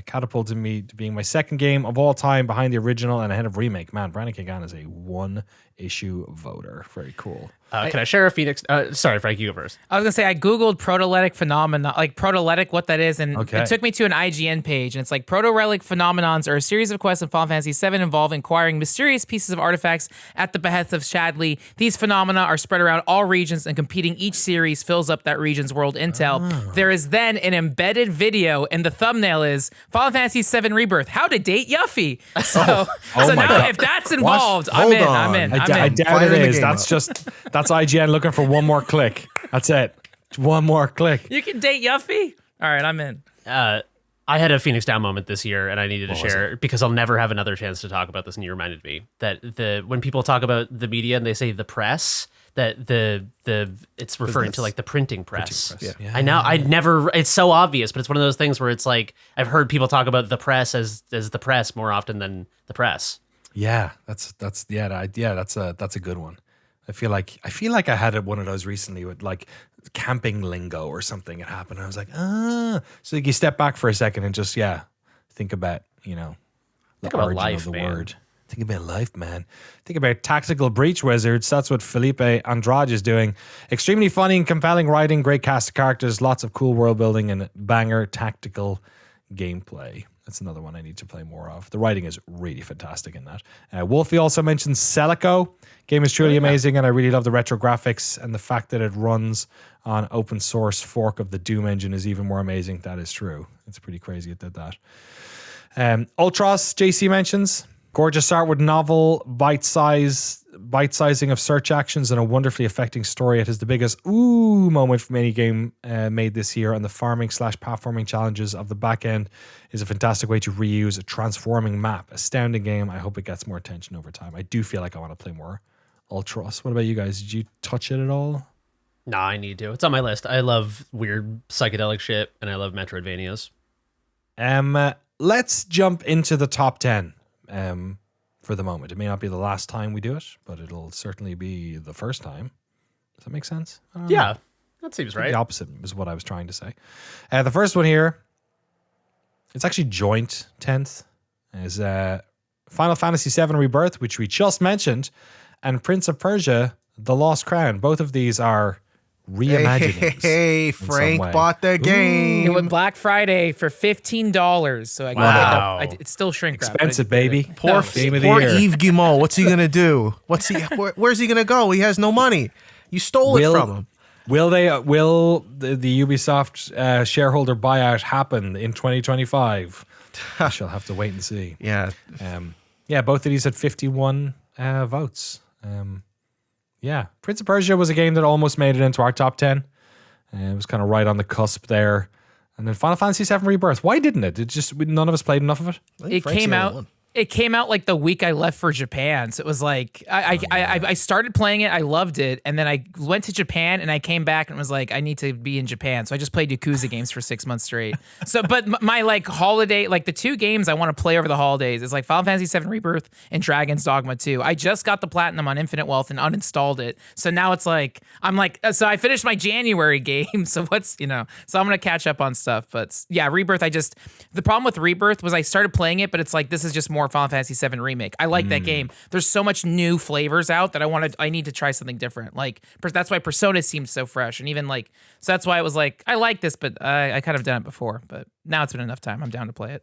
catapulted me to being my second game of all time behind the original and ahead of remake. Man, Brandon Kagan is a one-issue voter. Very cool. Can I share a Phoenix? Sorry, Frank, you go first. I was gonna say I googled protolytic phenomenon, like protolytic, what that is, and Okay. it took me to an IGN page, and it's like proto-relic phenomenons are a series of quests in Final Fantasy VII involving acquiring mysterious pieces of artifacts at the behest of Shadley. These phenomena are spread around all regions, and competing each series fills up that region's world intel. There is then an embedded video, and the thumbnail is Final Fantasy VII Rebirth: How to Date Yuffie. So, Oh so my now God. if that's involved, Hold I'm on. in. I doubt Firing it the is. game That's up. just that's IGN looking for one more click. That's it. One more click. You can date Yuffie. All right, I'm in. I had a Phoenix Down moment this year, and I needed to share it because I'll never have another chance to talk about this. And you reminded me that when people talk about the media and they say the press, that it's referring to like the printing press. Yeah. I never. It's so obvious, but it's one of those things where it's like I've heard people talk about the press as the press more often than the press. Yeah, that's a good one. I feel like I had one of those recently with like camping lingo or something. It happened. And I was like, So you step back for a second and just think about the about origin life, of the man. word. Think about life, man. Think about Tactical Breach Wizards. That's what Felipe Andrade is doing. Extremely funny and compelling writing, great cast of characters, lots of cool world building, and banger tactical gameplay. That's another one I need to play more of. The writing is really fantastic in that. Wolfie also mentioned Selaco. Game is truly amazing, and I really love the retro graphics, and the fact that it runs on open source fork of the Doom engine is even more amazing. That is true. It's pretty crazy it did that. Ultros, JC mentions. Gorgeous art with novel bite-sizing of search actions and a wonderfully affecting story. It is the biggest moment from any game made this year, and the farming/platforming challenges of the back end is a fantastic way to reuse a transforming map. Astounding game. I hope it gets more attention over time. I do feel like I want to play more Ultros. What about you guys? Did you touch it at all? No, I need to. It's on my list. I love weird psychedelic shit, and I love Metroidvanias. Let's jump into the top 10. For the moment. It may not be the last time we do it, but it'll certainly be the first time. Does that make sense? Yeah, that seems right. The opposite is what I was trying to say. The first one here, it's actually joint 10th, is Final Fantasy VII Rebirth, which we just mentioned, and Prince of Persia, The Lost Crown. Both of these are reimaginings. Hey, Frank bought the game. It went Black Friday for $15, so I Wow. got it. It's still shrink wrap. Expensive, baby. Poor Game of the poor year. Yves Guillemot. What's he gonna do? Where's he gonna go? He has no money. You stole it from him. Will the Ubisoft shareholder buyout happen in 2025? I shall have to wait and see. Yeah. Both of these had 51 votes. Prince of Persia was a game that almost made it into our top 10. It was kind of right on the cusp there. And then Final Fantasy VII Rebirth. Why didn't it? None of us played enough of it? It came out. It came out like the week I left for Japan. So it was like, I started playing it. I loved it. And then I went to Japan and I came back and was like, I need to be in Japan. So I just played Yakuza games for 6 months straight. So, but my like holiday, like the two games I want to play over the holidays is like Final Fantasy VII Rebirth and Dragon's Dogma 2. I just got the platinum on Infinite Wealth and uninstalled it. So now it's like, so I finished my January game. So so I'm going to catch up on stuff. But yeah, Rebirth, the problem with Rebirth was I started playing it, but it's like, this is just more Final Fantasy VII Remake. I like that game. There's so much new flavors out that I need to try something different. Like that's why Persona seems so fresh, and even like so that's why it was like I like this, but I kind of done it before. But now it's been enough time. I'm down to play it.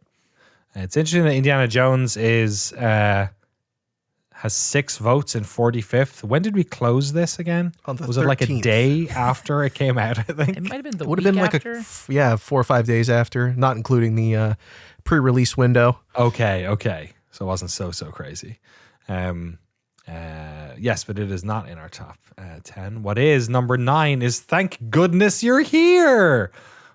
It's interesting that Indiana Jones has 6 votes in 45th. When did we close this again? On the Was it like a 13th. day after it came out? I think It might have been the Would week have been after. like 4 or 5 days after, not including the pre-release window. Okay. So it wasn't so crazy. Yes, but it is not in our top 10. What is number 9 is Thank Goodness You're Here.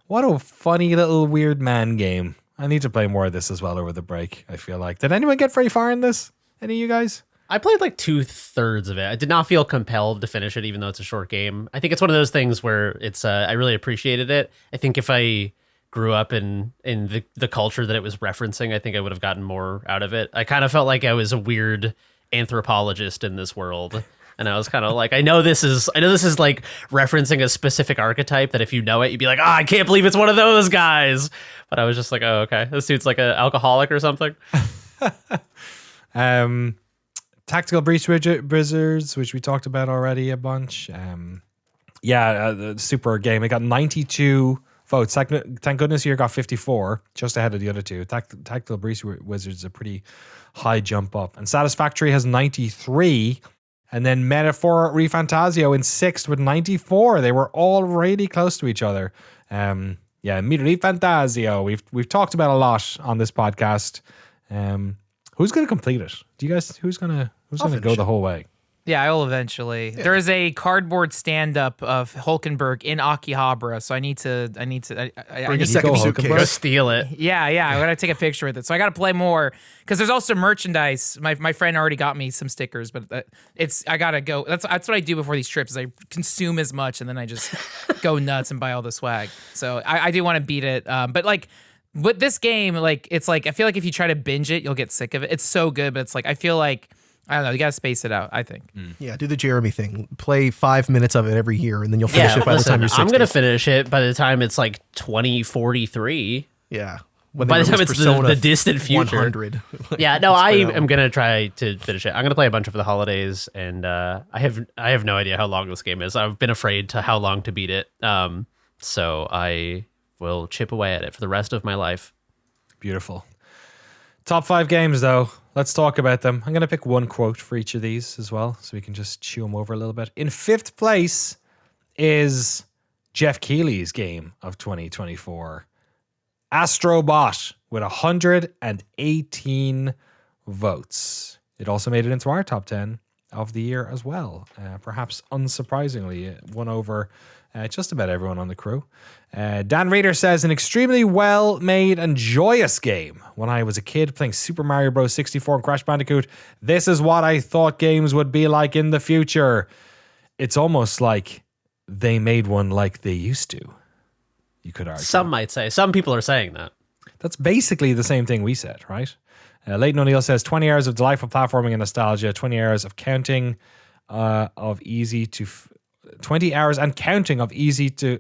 What a funny little weird man game. I need to play more of this as well over the break, I feel like. Did anyone get very far in this? Any of you guys? I played like 2/3 of it. I did not feel compelled to finish it, even though it's a short game. I think it's one of those things where it's I really appreciated it. I think if I grew up in the culture that it was referencing, I think I would have gotten more out of it. I kind of felt like I was a weird anthropologist in this world. And I was kind of like, I know this is like referencing a specific archetype that if you know it, you'd be like, I can't believe it's one of those guys. But I was just like, oh, okay. This dude's like an alcoholic or something. Tactical Breach Wizards, which we talked about already a bunch. The super game. It got 92 votes. Thank Goodness You got 54, just ahead of the other two. Tactical Breach Wizards is a pretty high jump up. And Satisfactory has 93. And then Metaphor ReFantazio in 6th with 94. They were all really close to each other. ReFantazio. We've talked about a lot on this podcast. Who's going to complete it? Do you guys? Who's going to go the whole way? Yeah, I will eventually. Yeah. There is a cardboard stand-up of Hulkenberg in Akihabara, so I need to. Bring a second suitcase. Go steal it. Yeah, I gotta take a picture with it. So I gotta play more because there's also merchandise. My friend already got me some stickers, but I gotta go. That's what I do before these trips. Is I consume as much and then I just go nuts and buy all the swag. So I do want to beat it, but like. But this game, like, it's like, I feel like if you try to binge it, you'll get sick of it. It's so good, but it's like, I feel like, I don't know, you got to space it out, I think. Yeah, do the Jeremy thing. Play 5 minutes of it every year, and then you'll finish it by the time you're 60. I'm going to finish it by the time it's like 2043. Yeah. By the time it's the distant future. 100. Yeah, no, I am going to try to finish it. I'm going to play a bunch over the holidays, and I have no idea how long this game is. I've been afraid to how long to beat it. So I will chip away at it for the rest of my life. Beautiful. Top 5 games, though. Let's talk about them. I'm going to pick one quote for each of these as well, so we can just chew them over a little bit. In 5th place is Jeff Keighley's game of 2024, Astro Bot, with 118 votes. It also made it into our top 10 of the year as well. Perhaps unsurprisingly, it won over just about everyone on the crew. Dan Reader says, an extremely well-made and joyous game. When I was a kid playing Super Mario Bros. 64 and Crash Bandicoot, this is what I thought games would be like in the future. It's almost like they made one like they used to, you could argue. Some might say. Some people are saying that. That's basically the same thing we said, right? Leighton O'Neill says 20 hours of delightful platforming and nostalgia, 20 hours of counting 20 hours and counting of easy to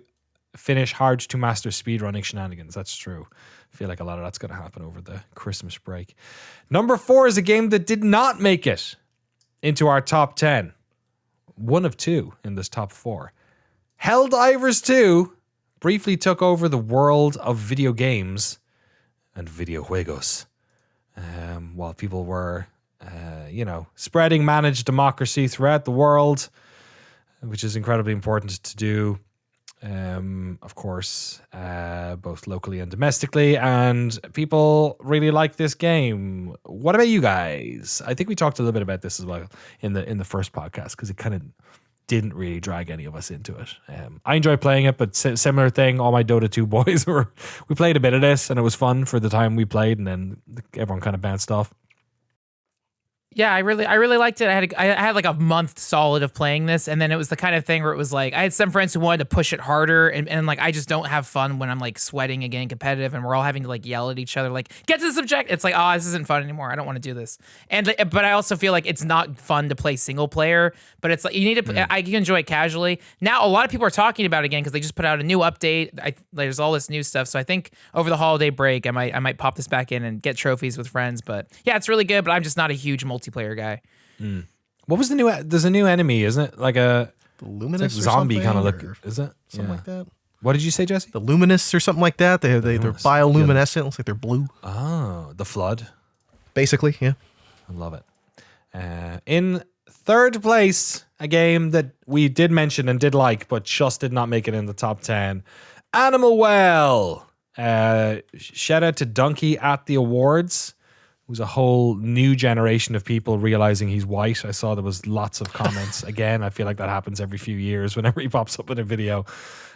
finish, hard to master speedrunning shenanigans. That's true. I feel like a lot of that's going to happen over the Christmas break. Number 4 is a game that did not make it into our top 10. One of 2 in this top 4. Helldivers 2 briefly took over the world of video games and videojuegos. While people were, spreading managed democracy throughout the world, which is incredibly important to do, of course, both locally and domestically. And people really like this game. What about you guys? I think we talked a little bit about this as well in the first podcast, because it kind of didn't really drag any of us into it. I enjoyed playing it, but similar thing. All my Dota 2 boys we played a bit of this, and it was fun for the time we played, and then everyone kind of bounced off. Yeah, I really liked it. I had like a month solid of playing this, and then it was the kind of thing where it was like I had some friends who wanted to push it harder, and like I just don't have fun when I'm like sweating and getting competitive, and we're all having to like yell at each other like, get to the subject. It's like, oh, this isn't fun anymore. I don't want to do this. But I also feel like it's not fun to play single player, but it's like you need to. I can enjoy it casually. Now a lot of people are talking about it again because they just put out a new update. There's all this new stuff, so I think over the holiday break I might pop this back in and get trophies with friends. But yeah, it's really good. But I'm just not a huge multiplayer guy. What was the new? There's a new enemy, isn't it? Like a Luminous zombie kind of look, look, is it? something like that. What did you say, Jesse? The Luminous or something like that. They're bioluminescent. Looks like they're blue. Oh, the Flood. Basically, yeah. I love it. In 3rd place, a game that we did mention and did like, but just did not make it in the top 10. Animal Well. Shout out to Donkey at the awards. It was a whole new generation of people realizing he's white. I saw there was lots of comments. Again, I feel like that happens every few years whenever he pops up in a video.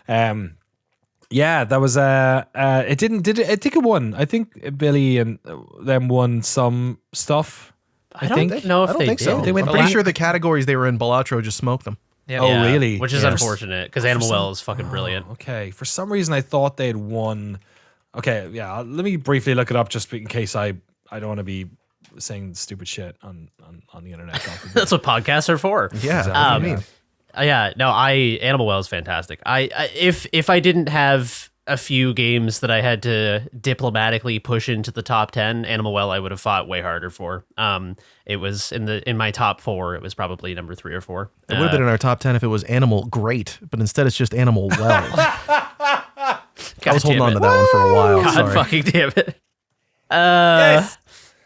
Yeah, that was it didn't I think it won. I think Billy and them won some stuff. I don't know if I don't they think did. so. They went I'm pretty back. sure the categories they were in, Balatro just smoked them. Yeah. Oh, really? Which is Yes. unfortunate because Animal Well is fucking brilliant. Okay. For some reason, I thought they had won. Okay, yeah. Let me briefly look it up just in case I don't want to be saying stupid shit on the internet. That's what podcasts are for. Yeah, Exactly. what do you mean? Yeah, no, Animal Well is fantastic. If I didn't have a few games that I had to diplomatically push into the top 10, Animal Well I would have fought way harder for. It was in my top 4. It was probably number 3 or 4. It would have been in our top 10 if it was Animal Great, but instead it's just Animal Well. I was holding on to that one for a while. God Sorry. fucking damn it. Yes.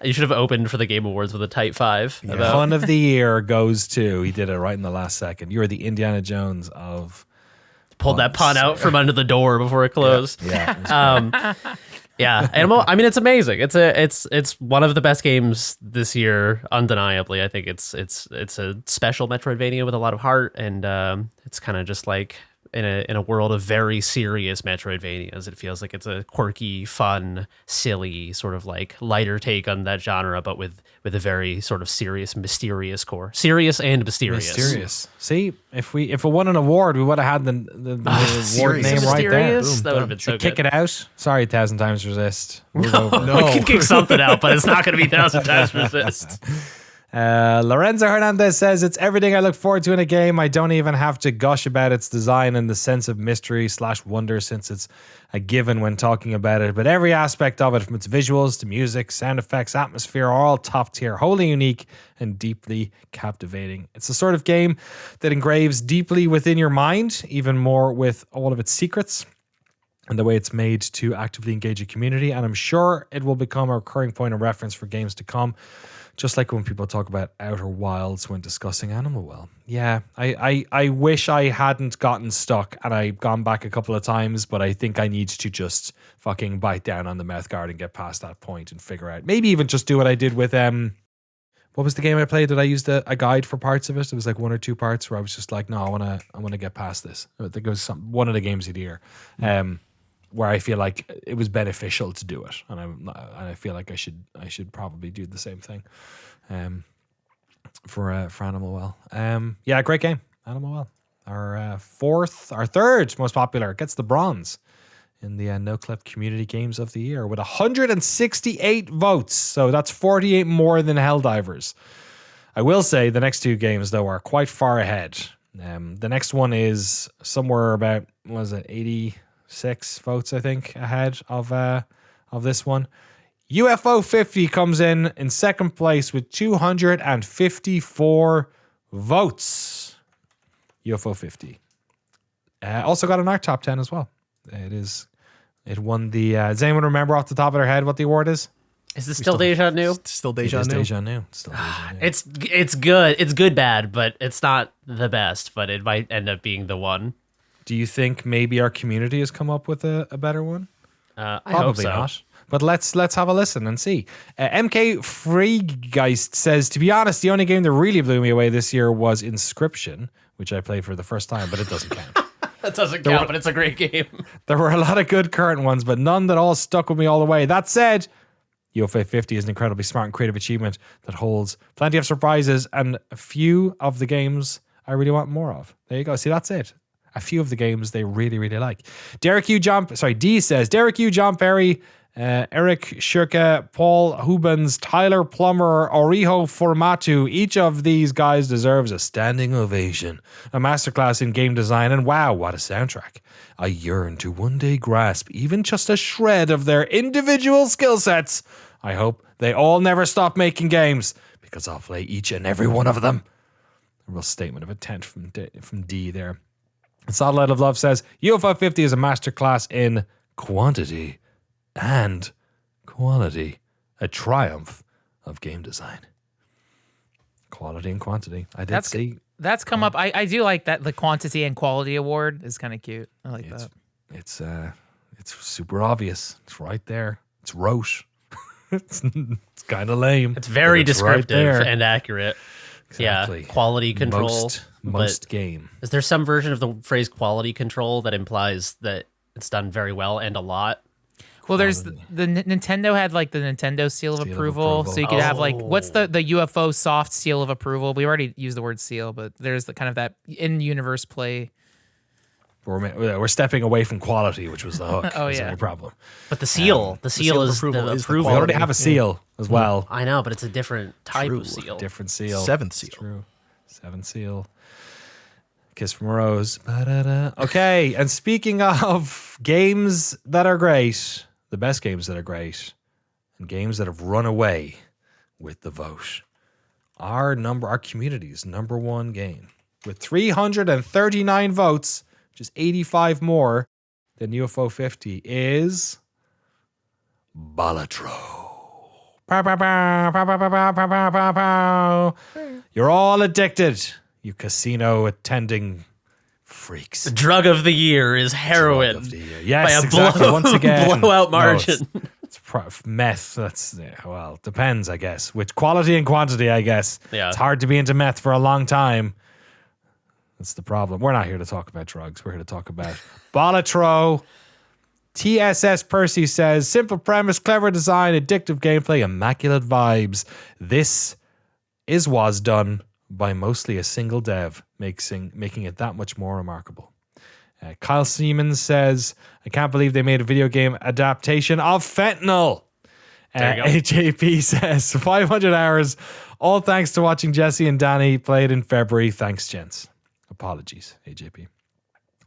You should have opened for the Game Awards with a tight 5. Yeah. Pun of the year goes to, he did it right in the last second. You are the Indiana Jones of. Pulled that pun out from under the door before it closed. Yeah. Yeah, Animal. I mean, it's amazing. It's one of the best games this year, undeniably. I think it's a special Metroidvania with a lot of heart, and it's kind of just like in a world of very serious Metroidvanias. It feels like it's a quirky, fun, silly, sort of like lighter take on that genre, but with a very sort of serious, mysterious core. Serious and mysterious. Mysterious. See, if it won an award, we would have had the award name right there. Mysterious? That would have been so good. Kick it out. Sorry, 1,000 Times Resist. Move No, over. we can kick something out, but it's not going to be 1,000 Times Resist. Lorenzo Hernandez says, it's everything I look forward to in a game. I don't even have to gush about its design and the sense of mystery / wonder, since it's a given when talking about it. But every aspect of it, from its visuals to music, sound effects, atmosphere, are all top tier, wholly unique and deeply captivating. It's the sort of game that engraves deeply within your mind, even more with all of its secrets and the way it's made to actively engage a community. And I'm sure it will become a recurring point of reference for games to come. Just like when people talk about Outer Wilds when discussing Animal Well. Yeah, I wish I hadn't gotten stuck and I've gone back a couple of times, but I think I need to just fucking bite down on the mouth guard and get past that point and figure out. Maybe even just do what I did with what was the game I played that I used a guide for parts of it? It was like 1 or 2 parts where I was just like, no, I wanna get past this. I think it was one of the games of the year. Where I feel like it was beneficial to do it, and I feel like I should probably do the same thing, for Animal Well. Yeah, great game, Animal Well. Our third most popular, gets the bronze in the Noclip Community Games of the Year with 168 votes. So that's 48 more than Helldivers. I will say the next 2 games though are quite far ahead. The next one is somewhere about 86 votes, I think, ahead of this one. UFO 50 comes in second place with 254 votes. UFO 50 also got an art top 10 as well. It won the. Does anyone remember off the top of their head what the award is? Is this still Deja New? Still Deja New. Deja New. Still Deja New. It's good. It's good, bad, but it's not the best. But it might end up being the one. Do you think maybe our community has come up with a better one? I hope Probably so. not. But let's have a listen and see. MK Freegeist says, to be honest, the only game that really blew me away this year was Inscription, which I played for the first time, but it doesn't count. That doesn't count, but it's a great game. There were a lot of good current ones, but none that all stuck with me all the way. That said, UFO 50 is an incredibly smart and creative achievement that holds plenty of surprises and a few of the games I really want more of. There you go. See, that's it. A few of the games they really, really like. D says, Derek Yu, John Perry, Eric Shirka, Paul Hubens, Tyler Plummer, Oriho Formatu. Each of these guys deserves a standing ovation, a masterclass in game design, and wow, what a soundtrack. I yearn to one day grasp even just a shred of their individual skill sets. I hope they all never stop making games, because I'll play each and every one of them. A real statement of intent from D there. Satellite of Love says, UFO 50 is a masterclass in quantity and quality, a triumph of game design. Quality and quantity. I did see. That's come up. I do like that. The quantity and quality award is kind of cute. I like that. It's super obvious. It's right there. It's roche. it's kind of lame. It's very descriptive right and accurate. Exactly. Yeah, quality control. Most game. Is there some version of the phrase quality control that implies that it's done very well and a lot? Well, there's the Nintendo had like the Nintendo seal of approval. So you could have like, what's the UFO soft seal of approval? We already used the word seal, but there's the kind of that in-universe play. We're stepping away from quality, which was the hook. Oh, Is yeah. the problem. But the seal is approval the is the approval. We already have a seal as well. I know, but it's a different type of seal. Different seal. 7th seal. True. 7th seal. Kiss from a Rose. Ba-da-da. Okay, and speaking of games that are great, the best games that are great, and games that have run away with the vote, our community's number one game with 339 votes, which is 85 more than UFO 50, is Balatro. You're all addicted, you casino attending freaks. The drug of the year is heroin. Drug of the year. Yes, by a exactly. Once again, blowout margin. It's meth. That's well, depends, I guess. With quality and quantity, I guess. Yeah. It's hard to be into meth for a long time. That's the problem. We're not here to talk about drugs. We're here to talk about Balatro. TSS Percy says, simple premise, clever design, addictive gameplay, immaculate vibes. This was done by mostly a single dev, making it that much more remarkable. Kyle Siemens says, I can't believe they made a video game adaptation of Fentanyl. There you go. AJP says, 500 hours, all thanks to watching Jesse and Danny play it in February. Thanks, gents. Apologies, AJP.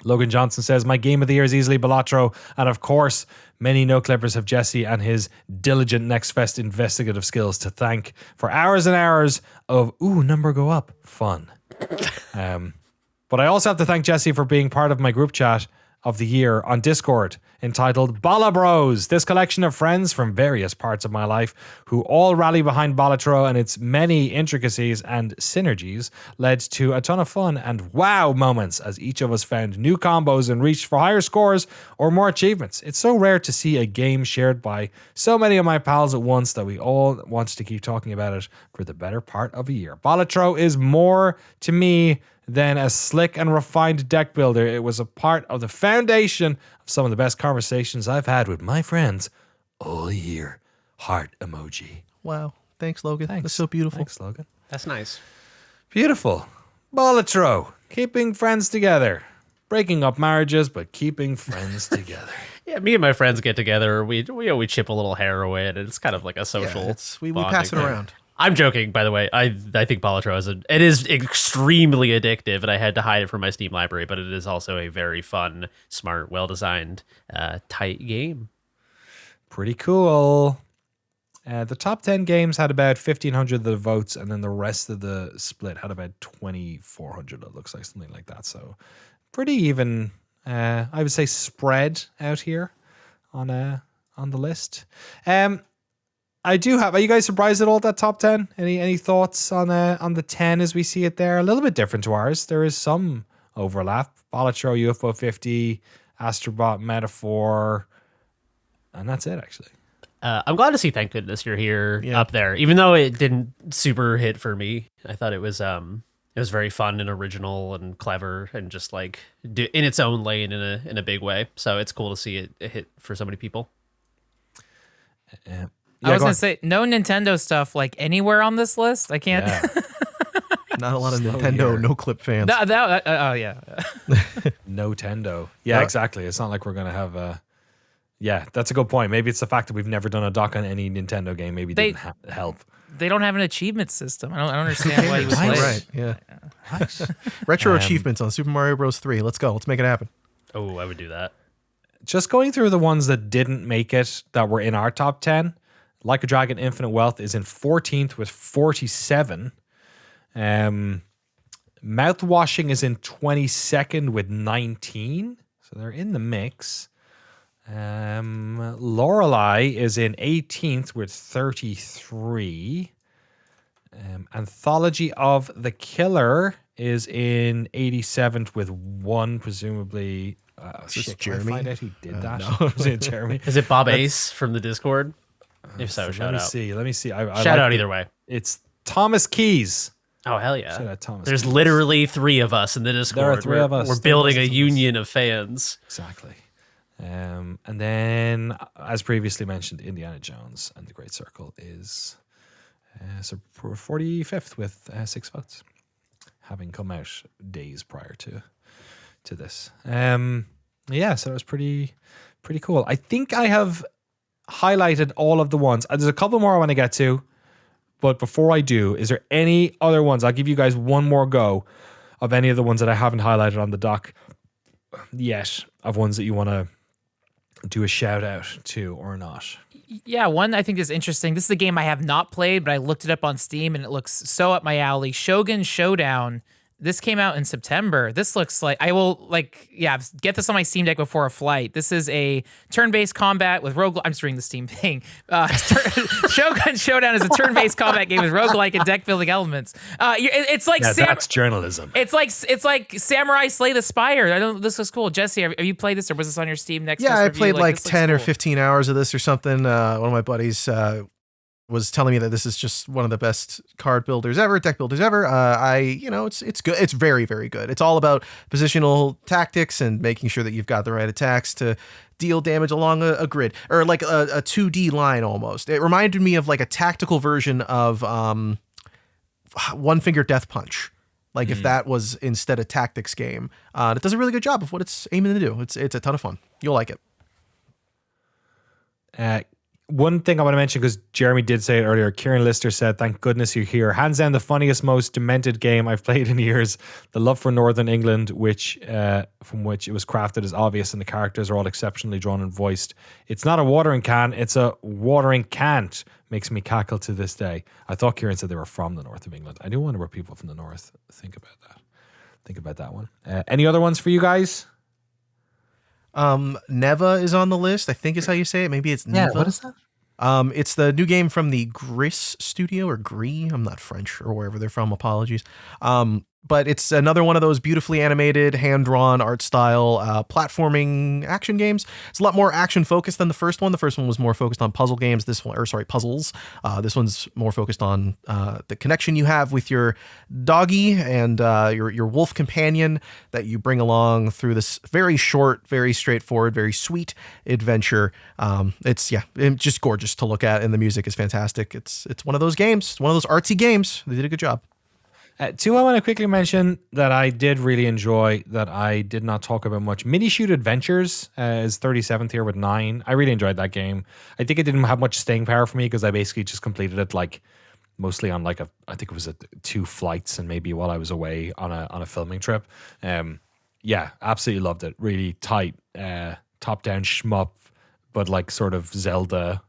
Logan Johnson says, my game of the year is easily Balatro, and of course, many no-clippers have Jesse and his diligent Next Fest investigative skills to thank for hours and hours of, number go up, fun. But I also have to thank Jesse for being part of my group chat of the year on Discord entitled Bala Bros. This collection of friends from various parts of my life who all rally behind Balatro and its many intricacies and synergies led to a ton of fun and wow moments as each of us found new combos and reached for higher scores or more achievements. It's so rare to see a game shared by so many of my pals at once that we all want to keep talking about it for the better part of a year. Balatro is more to me than a slick and refined deck builder. It was a part of the foundation of some of the best conversations I've had with my friends all year. Heart emoji. Wow. Thanks, Logan. Thanks. That's so beautiful. Thanks, Logan. That's nice. Beautiful. Balatro. Keeping friends together. Breaking up marriages, but keeping friends together. Yeah, me and my friends get together. We chip a little heroin, and it's kind of like a social. Yeah, we bonding pass it thing. around. I'm joking, by the way. I think Balatro is extremely addictive, and I had to hide it from my Steam library. But it is also a very fun, smart, well-designed, tight game. Pretty cool. The top 10 games had about 1,500 of the votes, and then the rest of the split had about 2,400. It looks like something like that. So pretty even. I would say spread out here on the list. I do have. Are you guys surprised at all that top 10? Any thoughts on the 10 as we see it there? A little bit different to ours. There is some overlap. Balatro, UFO 50, Astro Bot, Metaphor, and that's it actually. I'm glad to see. Thank goodness you're here up there, even though it didn't super hit for me. I thought it was very fun and original and clever and just like in its own lane in a big way. So it's cool to see it hit for so many people. I was going to say, no Nintendo stuff like anywhere on this list. I can't. Yeah. Not a lot of Nintendo no-clip fans. Yeah. No Tendo. Yeah, exactly. It's not like we're going to have yeah, that's a good point. Maybe it's the fact that we've never done a doc on any Nintendo game. Maybe didn't help. They don't have an achievement system. I don't understand why you would play it. Right, yeah. Nice. Retro achievements on Super Mario Bros. 3. Let's go. Let's make it happen. Oh, I would do that. Just going through the ones that didn't make it that were in our top 10. Like a Dragon Infinite Wealth is in 14th with 47. Mouthwashing is in 22nd with 19. So they're in the mix. Lorelei is in 18th with 33. Anthology of the Killer is in 87th with 1, presumably. Jeremy? Can I find out who did that? No. Is it Jeremy? Is it Bob Ace from the Discord? If so, shout out. Let me see. I shout out either way. It's Thomas Keys. Oh, hell yeah. Shout out Thomas There's Keys. literally 3 of us in the Discord. There are 3 of us. We're building a union of fans. Exactly. And then, as previously mentioned, Indiana Jones and the Great Circle is so 45th with 6 votes, having come out days prior to this. Yeah, so it was pretty cool. I think I have highlighted all of the ones. There's a couple more I want to get to, but before I do, is there any other ones? I'll give you guys one more go of any of the ones that I haven't highlighted on the doc yet, of ones that you want to do a shout out to or not. Yeah, one I think is interesting. This is a game I have not played, but I looked it up on Steam and it looks so up my alley. Shogun Showdown. This came out in September. This looks like get this on my Steam Deck before a flight. This is a turn-based combat with roguelike. I'm just reading the Steam thing. Shogun Showdown is a turn-based combat game with roguelike and deck-building elements. It's like that's journalism. It's like Samurai Slay the Spire. This looks cool. Jesse, have you played this or was this on your Steam next? Yeah, I played like this 10 or cool. 15 hours of this or something. One of my buddies was telling me that this is just one of the best card builders ever, deck builders ever. It's good. It's very, very good. It's all about positional tactics and making sure that you've got the right attacks to deal damage along a grid, or like a 2D line almost. It reminded me of like a tactical version of One Finger Death Punch. Like if that was instead a tactics game. It does a really good job of what it's aiming to do. It's a ton of fun. You'll like it. One thing I want to mention, because Jeremy did say it earlier, Kieran Lister said, "Thank goodness you're here. Hands down the funniest, most demented game I've played in years. The love for Northern England, from which it was crafted, is obvious, and the characters are all exceptionally drawn and voiced. It's not a watering can, it's a watering can't. Makes me cackle to this day." I thought Kieran said they were from the north of England. I do wonder what people from the north think about that. Think about that one. Any other ones for you guys? Neva is on the list, I think is how you say it. Maybe it's Neva. Yeah, what is that? It's the new game from the Gris studio, or Gris. I'm not French or wherever they're from. Apologies. But it's another one of those beautifully animated, hand-drawn art style platforming action games. It's a lot more action focused than the first one. The first one was more focused on puzzle games. Puzzles. This one's more focused on the connection you have with your doggy and your wolf companion that you bring along through this very short, very straightforward, very sweet adventure. It's just gorgeous to look at, and the music is fantastic. It's one of those games. It's one of those artsy games. They did a good job. Two I want to quickly mention that I did really enjoy that I did not talk about much. Minishoot Adventures is 37th here with 9. I really enjoyed that game. I think it didn't have much staying power for me because I basically just completed it like mostly on like I think it was 2 flights and maybe while I was away on a filming trip. Absolutely loved it. Really tight, top-down shmup, but like sort of Zelda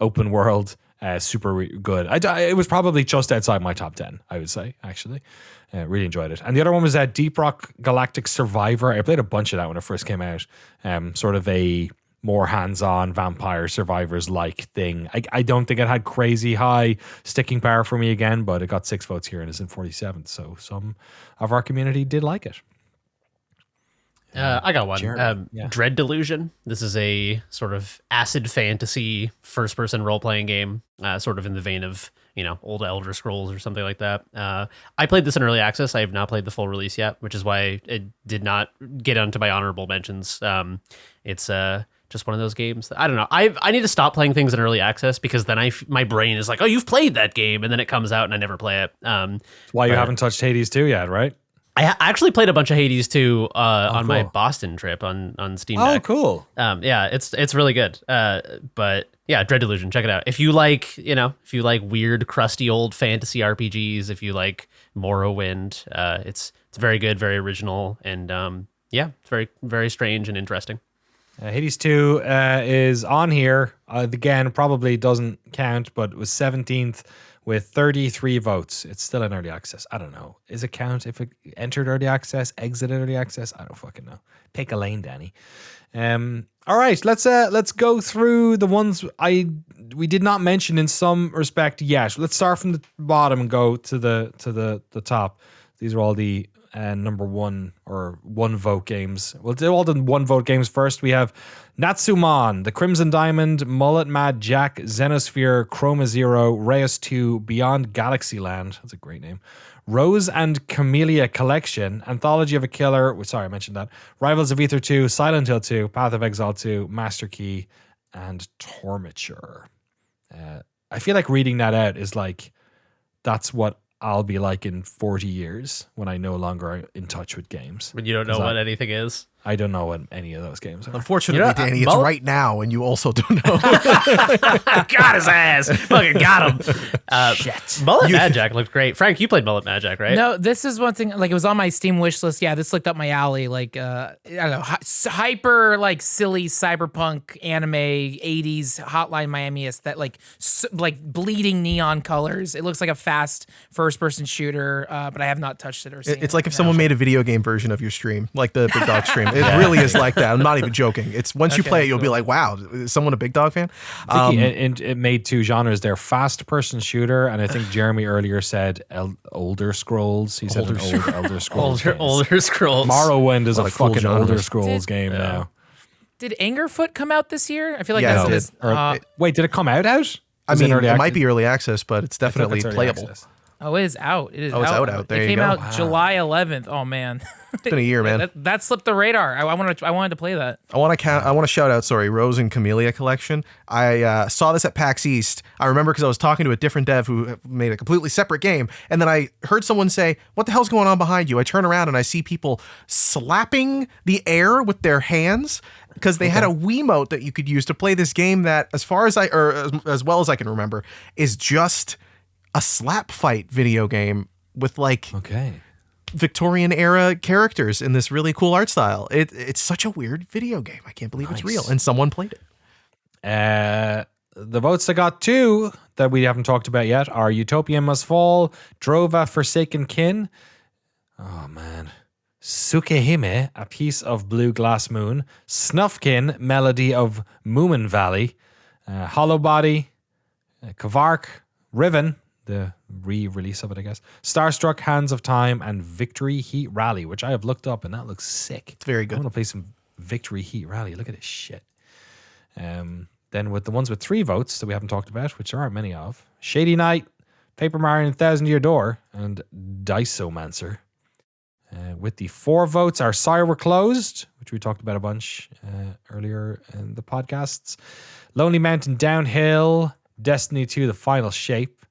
open world. Super good. It was probably just outside my top 10, I would say, actually. Really enjoyed it. And the other one was Deep Rock Galactic Survivor. I played a bunch of that when it first came out. Sort of a more hands-on Vampire Survivors-like thing. I don't think it had crazy high sticking power for me again, but it got 6 votes here and is in 47th. So some of our community did like it. I got one. Dread Delusion. This is a sort of acid fantasy first-person role-playing game, sort of in the vein of, old Elder Scrolls or something like that. I played this in early access. I have not played the full release yet, which is why it did not get onto my honorable mentions. It's just one of those games that, I don't know. I need to stop playing things in early access because then my brain is like, oh, you've played that game, and then it comes out and I never play it. That's why you haven't touched Hades 2 yet, right? I actually played a bunch of Hades 2 on my Boston trip on Steam Deck. Oh, cool. It's really good. But yeah, Dread Delusion, check it out. If you like, weird, crusty old fantasy RPGs, if you like Morrowind, it's very good, very original, and it's very, very strange and interesting. Hades 2 is on here. Again, probably doesn't count, but it was 17th. With 33 votes. It's still in early access. I don't know. Is it count if it entered early access, exited early access? I don't fucking know. Pick a lane, Danny. All right, let's go through the ones we did not mention in some respect yet. Let's start from the bottom and go to the top. These are all the number 1 or 1 vote games. We'll do all the 1 vote games first. We have Natsumon, The Crimson Diamond, Mullet Mad Jack, Xenosphere, Chroma Zero, Reyes 2, Beyond Galaxy Land. That's a great name. Rose and Camellia Collection, Anthology of a Killer. Sorry, I mentioned that. Rivals of Ether 2, Silent Hill 2, Path of Exile 2, Master Key, and Tormature. I feel like reading that out is like, that's what I'll be like in 40 years when I no longer am in touch with games. When you don't know what anything is. I don't know what any of those games are. Unfortunately, Danny, it's right now, and you also don't know. Got his ass. Fucking got him. Shit. Mullet Mad Jack looked great. Frank, you played Mullet Mad Jack, right? No, this is one thing. Like, it was on my Steam wish list. Yeah, this looked up my alley. Like, I don't know, hyper, like, silly cyberpunk anime 80s Hotline Miami that like bleeding neon colors. It looks like a fast first-person shooter, but I have not touched it or seen it. It's like if someone made a video game version of your stream, like the Big Dog stream. It really is like that. I'm not even joking. It's once you play it, you'll be like, "Wow, is someone a Big Dog fan?" And it made 2 genres there: fast person shooter, and I think Jeremy earlier said Older Scrolls. He said Elder Scrolls. Older Scrolls. Morrowind is a cool fucking genre. Older Scrolls game now. Did Angerfoot come out this year? I feel like Yeah, that's it did. Wait, did it come out? I Is it mean, early it might access? be early access, but it's I thought definitely it's early playable. access. Oh, it is out. It is Oh, it's out. out. There it you came go. out Wow. July 11th. Oh man, It's been a year, man. that slipped the radar. I wanted to play that. I want to shout out, Rose and Camellia Collection. I saw this at PAX East. I remember because I was talking to a different dev who made a completely separate game, and then I heard someone say, "What the hell's going on behind you?" I turn around and I see people slapping the air with their hands because they had a Wiimote that you could use to play this game that, as well as I can remember, is just a slap fight video game with like Okay. Victorian era characters in this really cool art style. It's such a weird video game. I can't believe it's real, and someone played it. The votes that got 2 that we haven't talked about yet are Utopia Must Fall, Drova Forsaken Kin. Oh man. Tsukehime, A Piece of Blue Glass Moon, Snufkin, Melody of Moomin Valley, Hollow Body, Kavark, Riven, the re-release of it, I guess, Starstruck, Hands of Time, and Victory Heat Rally, which I have looked up, and that looks sick. It's very good. I want to play some Victory Heat Rally. Look at this shit. Then with the ones with 3 votes that we haven't talked about, which there aren't many of, Shady Knight, Paper Mario and Thousand Year Door, and Diceomancer. With the 4 votes, our Sire Were Closed, which we talked about a bunch earlier in the podcasts, Lonely Mountain Downhill, Destiny 2, The Final Shape,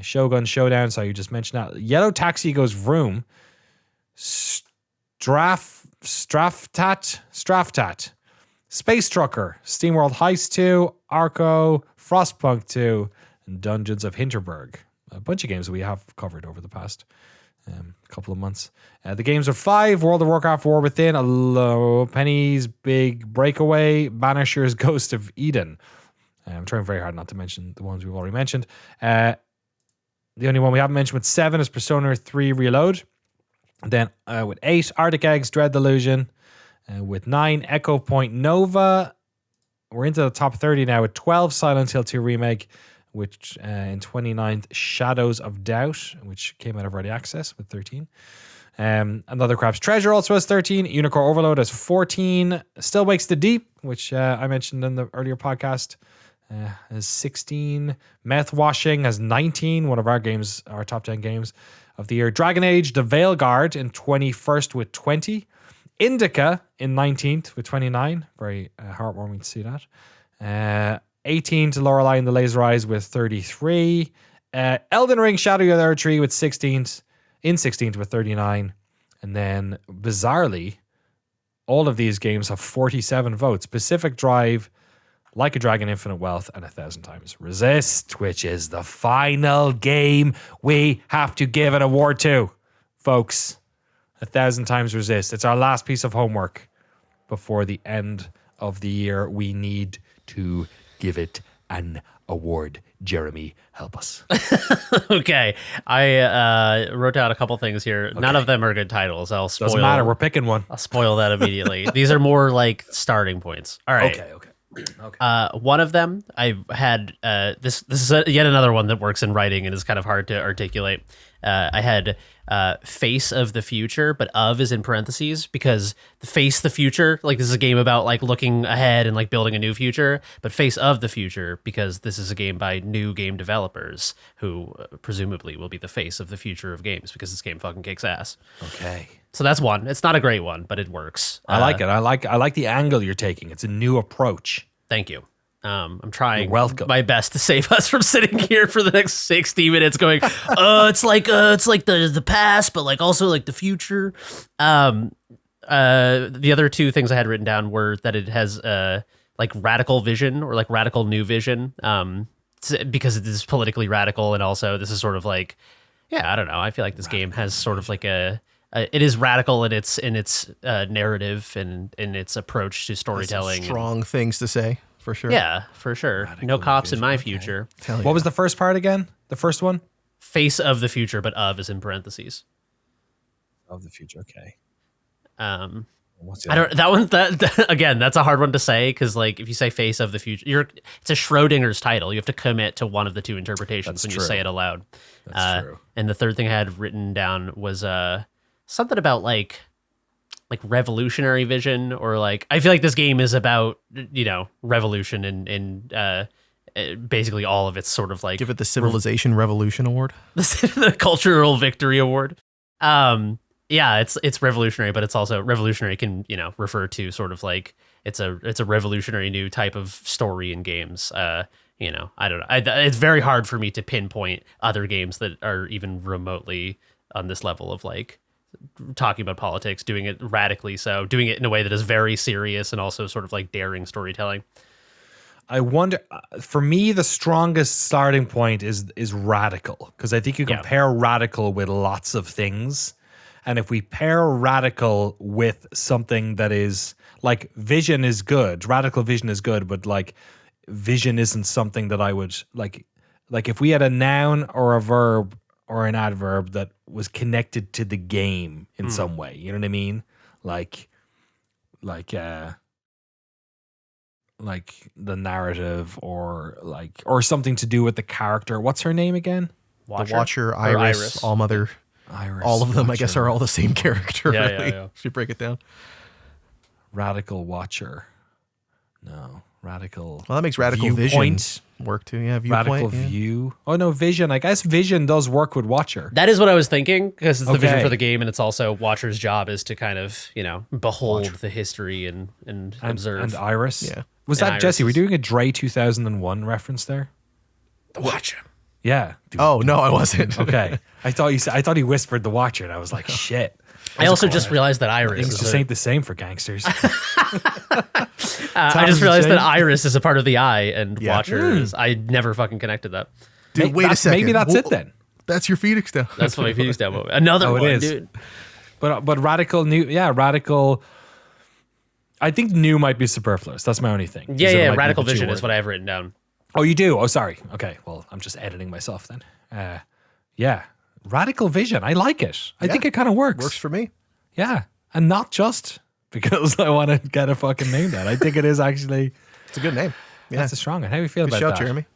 Shogun Showdown, so you just mentioned that. Yellow Taxi Goes Vroom, Straftat, Space Trucker, SteamWorld Heist 2, Arco, Frostpunk 2, and Dungeons of Hinterberg. A bunch of games that we have covered over the past couple of months. The games are 5, World of Warcraft, War Within, Penny's Big Breakaway, Banisher's Ghost of Eden. I'm trying very hard not to mention the ones we've already mentioned. The only one we haven't mentioned with 7 is Persona 3 Reload. Then with 8, Arctic Eggs, Dread Delusion. With 9, Echo Point Nova. We're into the top 30 now with 12, Silent Hill 2 Remake, which in 29th, Shadows of Doubt, which came out of early access with 13. Another Crab's Treasure also has 13. Unicorn Overload has 14. Still Wakes the Deep, which I mentioned in the earlier podcast, has 16. Meth Washing has 19. One of our games, our top 10 games of the year. Dragon Age, The Veilguard in 21st with 20. Indica in 19th with 29. Very heartwarming to see that. 18 to Lorelei and the Laser Eyes with 33. Elden Ring Shadow of the Earth Tree with 16th. In 16th with 39. And then, bizarrely, all of these games have 47 votes. Pacific Drive, Like a Dragon, Infinite Wealth, and 1,000 Times Resist, which is the final game we have to give an award to, folks. 1,000 Times Resist. It's our last piece of homework before the end of the year. We need to give it an award. Jeremy, help us. Okay. I wrote down a couple things here. Okay. None of them are good titles. Doesn't matter. We're picking one. I'll spoil that immediately. These are more like starting points. All right. Okay. One of them, I had this is yet another one that works in writing and is kind of hard to articulate. I had Face of the Future, but of is in parentheses because the Face the Future, like this is a game about like looking ahead and like building a new future, but Face of the Future because this is a game by new game developers who presumably will be the face of the future of games because this game fucking kicks ass. Okay. So that's one. It's not a great one, but it works. I like it. I like the angle you're taking. It's a new approach. Thank you. I'm trying my best to save us from sitting here for the next 60 minutes going, it's like the past, but like also like the future. The other two things I had written down were that it has like radical vision or like radical new vision because it is politically radical. And also this is sort of like, I don't know. I feel like this game has sort of like it is radical in its narrative and in its approach to storytelling. Strong things to say. For sure. Yeah, for sure. Radical no cops in my future. What was the first part again? The first one? Face of the Future, but of is in parentheses. Of the future, okay. Again, that's a hard one to say because like if you say Face of the Future, it's a Schrodinger's title. You have to commit to one of the two interpretations when you say it aloud. That's true. And the third thing I had written down was something about like revolutionary vision or like I feel like this game is about revolution and basically all of it's sort of like Give it the Civilization Revolution Award. the Cultural Victory Award. Yeah, it's revolutionary, but it's also revolutionary can, refer to sort of like it's a revolutionary new type of story in games. I don't know. It's very hard for me to pinpoint other games that are even remotely on this level of like talking about politics, doing it radically, so doing it in a way that is very serious and also sort of like daring storytelling. I wonder, for me, the strongest starting point is Radical, because I think you can pair Radical with lots of things. And if we pair Radical with something that is like Vision is good, Radical Vision is good, but like Vision isn't something that I would like if we had a noun or a verb or an adverb that was connected to the game in some way, you know what I mean? Like the narrative or something to do with the character. What's her name again? The Watcher, Iris, All-Mother. Iris, all of them, Watcher. I guess, are all the same character. Yeah, really. yeah. If you break it down. Radical Watcher. No, Radical. Well, that makes Radical Viewpoint. Vision work too. Yeah, Viewpoint. Radical View. Oh no, Vision. I guess Vision does work with Watcher. That is what I was thinking, because it's the vision Okay. for the game, and it's also Watcher's job is to kind of, behold the history and observe. And Iris. Yeah. Was And that Iris Jesse? Were you is- doing a Dre 2001 reference there? the Watcher. Yeah. Oh no, I wasn't. Okay. I thought he whispered the Watcher, and I was like, shit. I also just realized that Iris Things is just a- ain't the same for gangsters. I Times just realized change. that Iris is a part of the eye, and Yeah. Watcher is. I never fucking connected that. Dude, wait a second. Maybe that's it then. That's your Phoenix down. That's my Phoenix down moment. Another Oh, it one, is. dude. But Radical Radical. I think new might be superfluous. That's my only thing. Yeah, Is it yeah. might be Radical the two Vision is word. what I have written down. Oh, you do? Oh, sorry. Okay. Well, I'm just editing myself then. Yeah. Radical Vision. I like it. I think it kind of works. Works for me. Yeah. And not just because I want to get a fucking name down. I think it is actually, It's a good name. Yeah. that's a strong one. How do you feel Good about shout, that? Jeremy.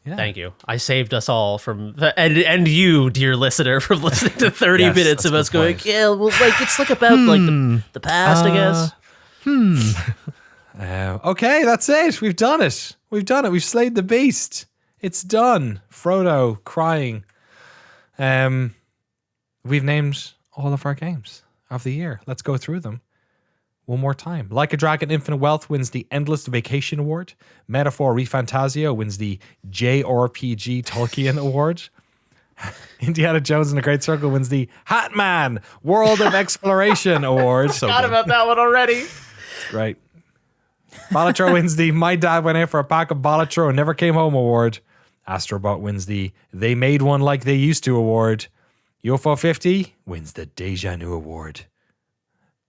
Yeah. Thank you. I saved us all from and you, dear listener, from listening to 30 Yes, minutes that's of a us good going, point. yeah, well, like it's like about like the past, I guess. Okay, that's it. We've done it. We've slayed the beast. It's done. Frodo crying. We've named all of our games of the year. Let's go through them one more time. Like a Dragon Infinite Wealth wins the Endless Vacation Award. Metaphor ReFantazio wins the JRPG Tolkien Award. Indiana Jones and the Great Circle wins the Hat Man World of Exploration Award. Forgot about that one already. Great. Balatro wins the My Dad Went Out for a Pack of Balatro and Never Came Home Award. Astro Bot wins the They Made One Like They Used to Award. UFO 50 wins the Deja New Award.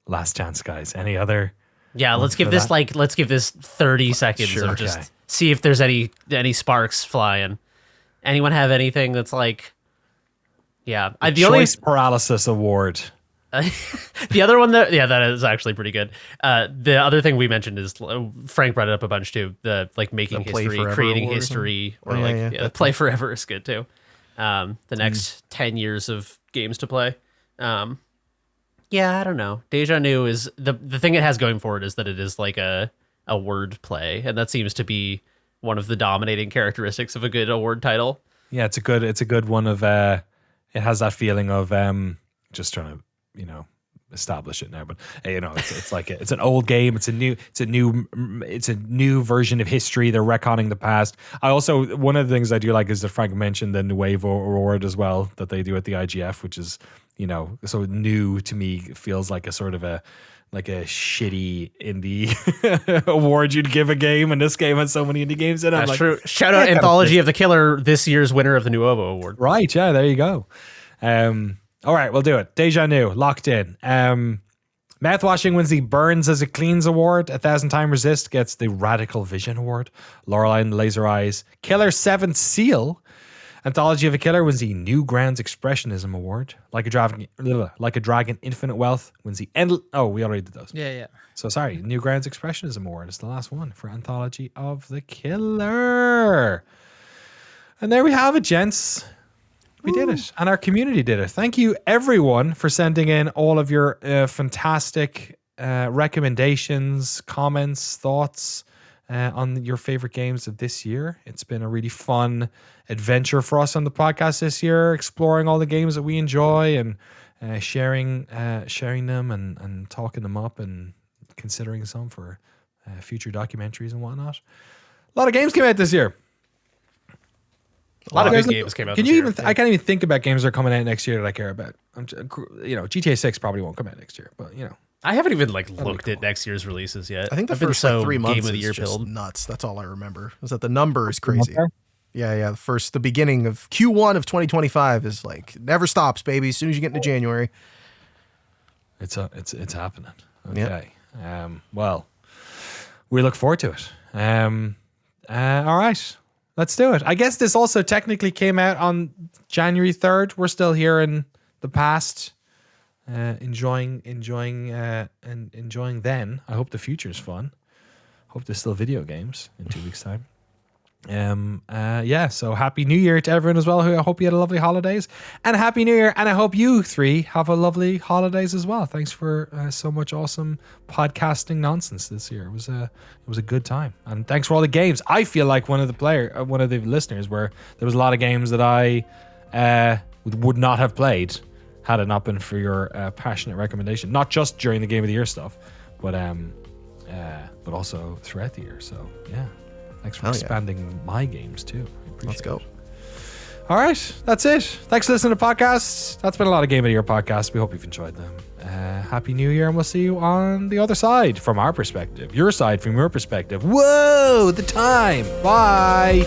Last chance, guys. Any other? Yeah, let's give for this that? let's give this 30 seconds Sure, of just okay. see if there's any sparks flying. Anyone have anything that's like, yeah, the only Choice Paralysis Award. the other one that is actually pretty good. The other thing we mentioned is Frank brought it up a bunch too. The like making The Play history, Forever creating Award. history, or Oh, like yeah. Play Forever is good too. The next 10 years of games to play. Yeah, I don't know. Deja New is the thing it has going for it is that it is like a word play, and that seems to be one of the dominating characteristics of a good award title. Yeah, it's a good one of it has that feeling of just trying to, establish it now, but it's like it's an old game, it's a new version of history. They're retconning the past. I also, one of the things I do like is that Frank mentioned the Nuevo award as well that they do at the IGF, which is, so new to me feels like a sort of a shitty indie award you'd give a game, and this game has so many indie games in it. I'm That's like, true. Shout out Anthology of the Killer, this year's winner of the Nuevo Award. right, yeah, there you go. All right, we'll do it. Deja New, locked in. Mouthwashing wins the Burns as it Cleans Award. 1,000 Time Resist gets the Radical Vision Award. Lorelei and the Laser Eyes. Killer 7th Seal. Anthology of a Killer wins the Newgrounds Expressionism Award. Like a Dragon Infinite Wealth wins the we already did those. Yeah. So sorry, Newgrounds Expressionism Award is the last one for Anthology of the Killer. And there we have it, gents. We did it, and our community did it. Thank you, everyone, for sending in all of your fantastic recommendations, comments, thoughts. on your favorite games of this year. It's been a really fun adventure for us on the podcast this year, exploring all the games that we enjoy and sharing them and talking them up and considering some for future documentaries and whatnot. A lot of games came out this year. A lot of good games came out Can this you year. even? I can't even think about games that are coming out next year that I care about. GTA 6 probably won't come out next year, but I haven't even looked at next year's releases yet. I think the I've been first so 3 months game of the is year just pilled. nuts. That's all I remember. Is that the number is crazy. Yeah. The beginning of Q1 of 2025 is never stops, baby. As soon as you get into January, it's happening. Okay. Well, we look forward to it. All right. Let's do it. I guess this also technically came out on January 3rd. We're still here in the past, enjoying then. I hope the future's fun. Hope there's still video games in 2 weeks' time. So happy New Year to everyone as well. I hope you had a lovely holidays, and happy New Year. And I hope you 3 have a lovely holidays as well. Thanks for so much awesome podcasting nonsense this year. It was a good time, and thanks for all the games. I feel like one of the listeners where there was a lot of games that I would not have played had it not been for your passionate recommendation. Not just during the Game of the Year stuff, but also throughout the year. So yeah. Thanks for expanding my games too. Let's go. All right, that's it. Thanks for listening to podcasts. That's been a lot of Game of the Year podcasts. We hope you've enjoyed them. Happy New Year, and we'll see you on the other side from our perspective. Your side from your perspective. Whoa, the time. Bye.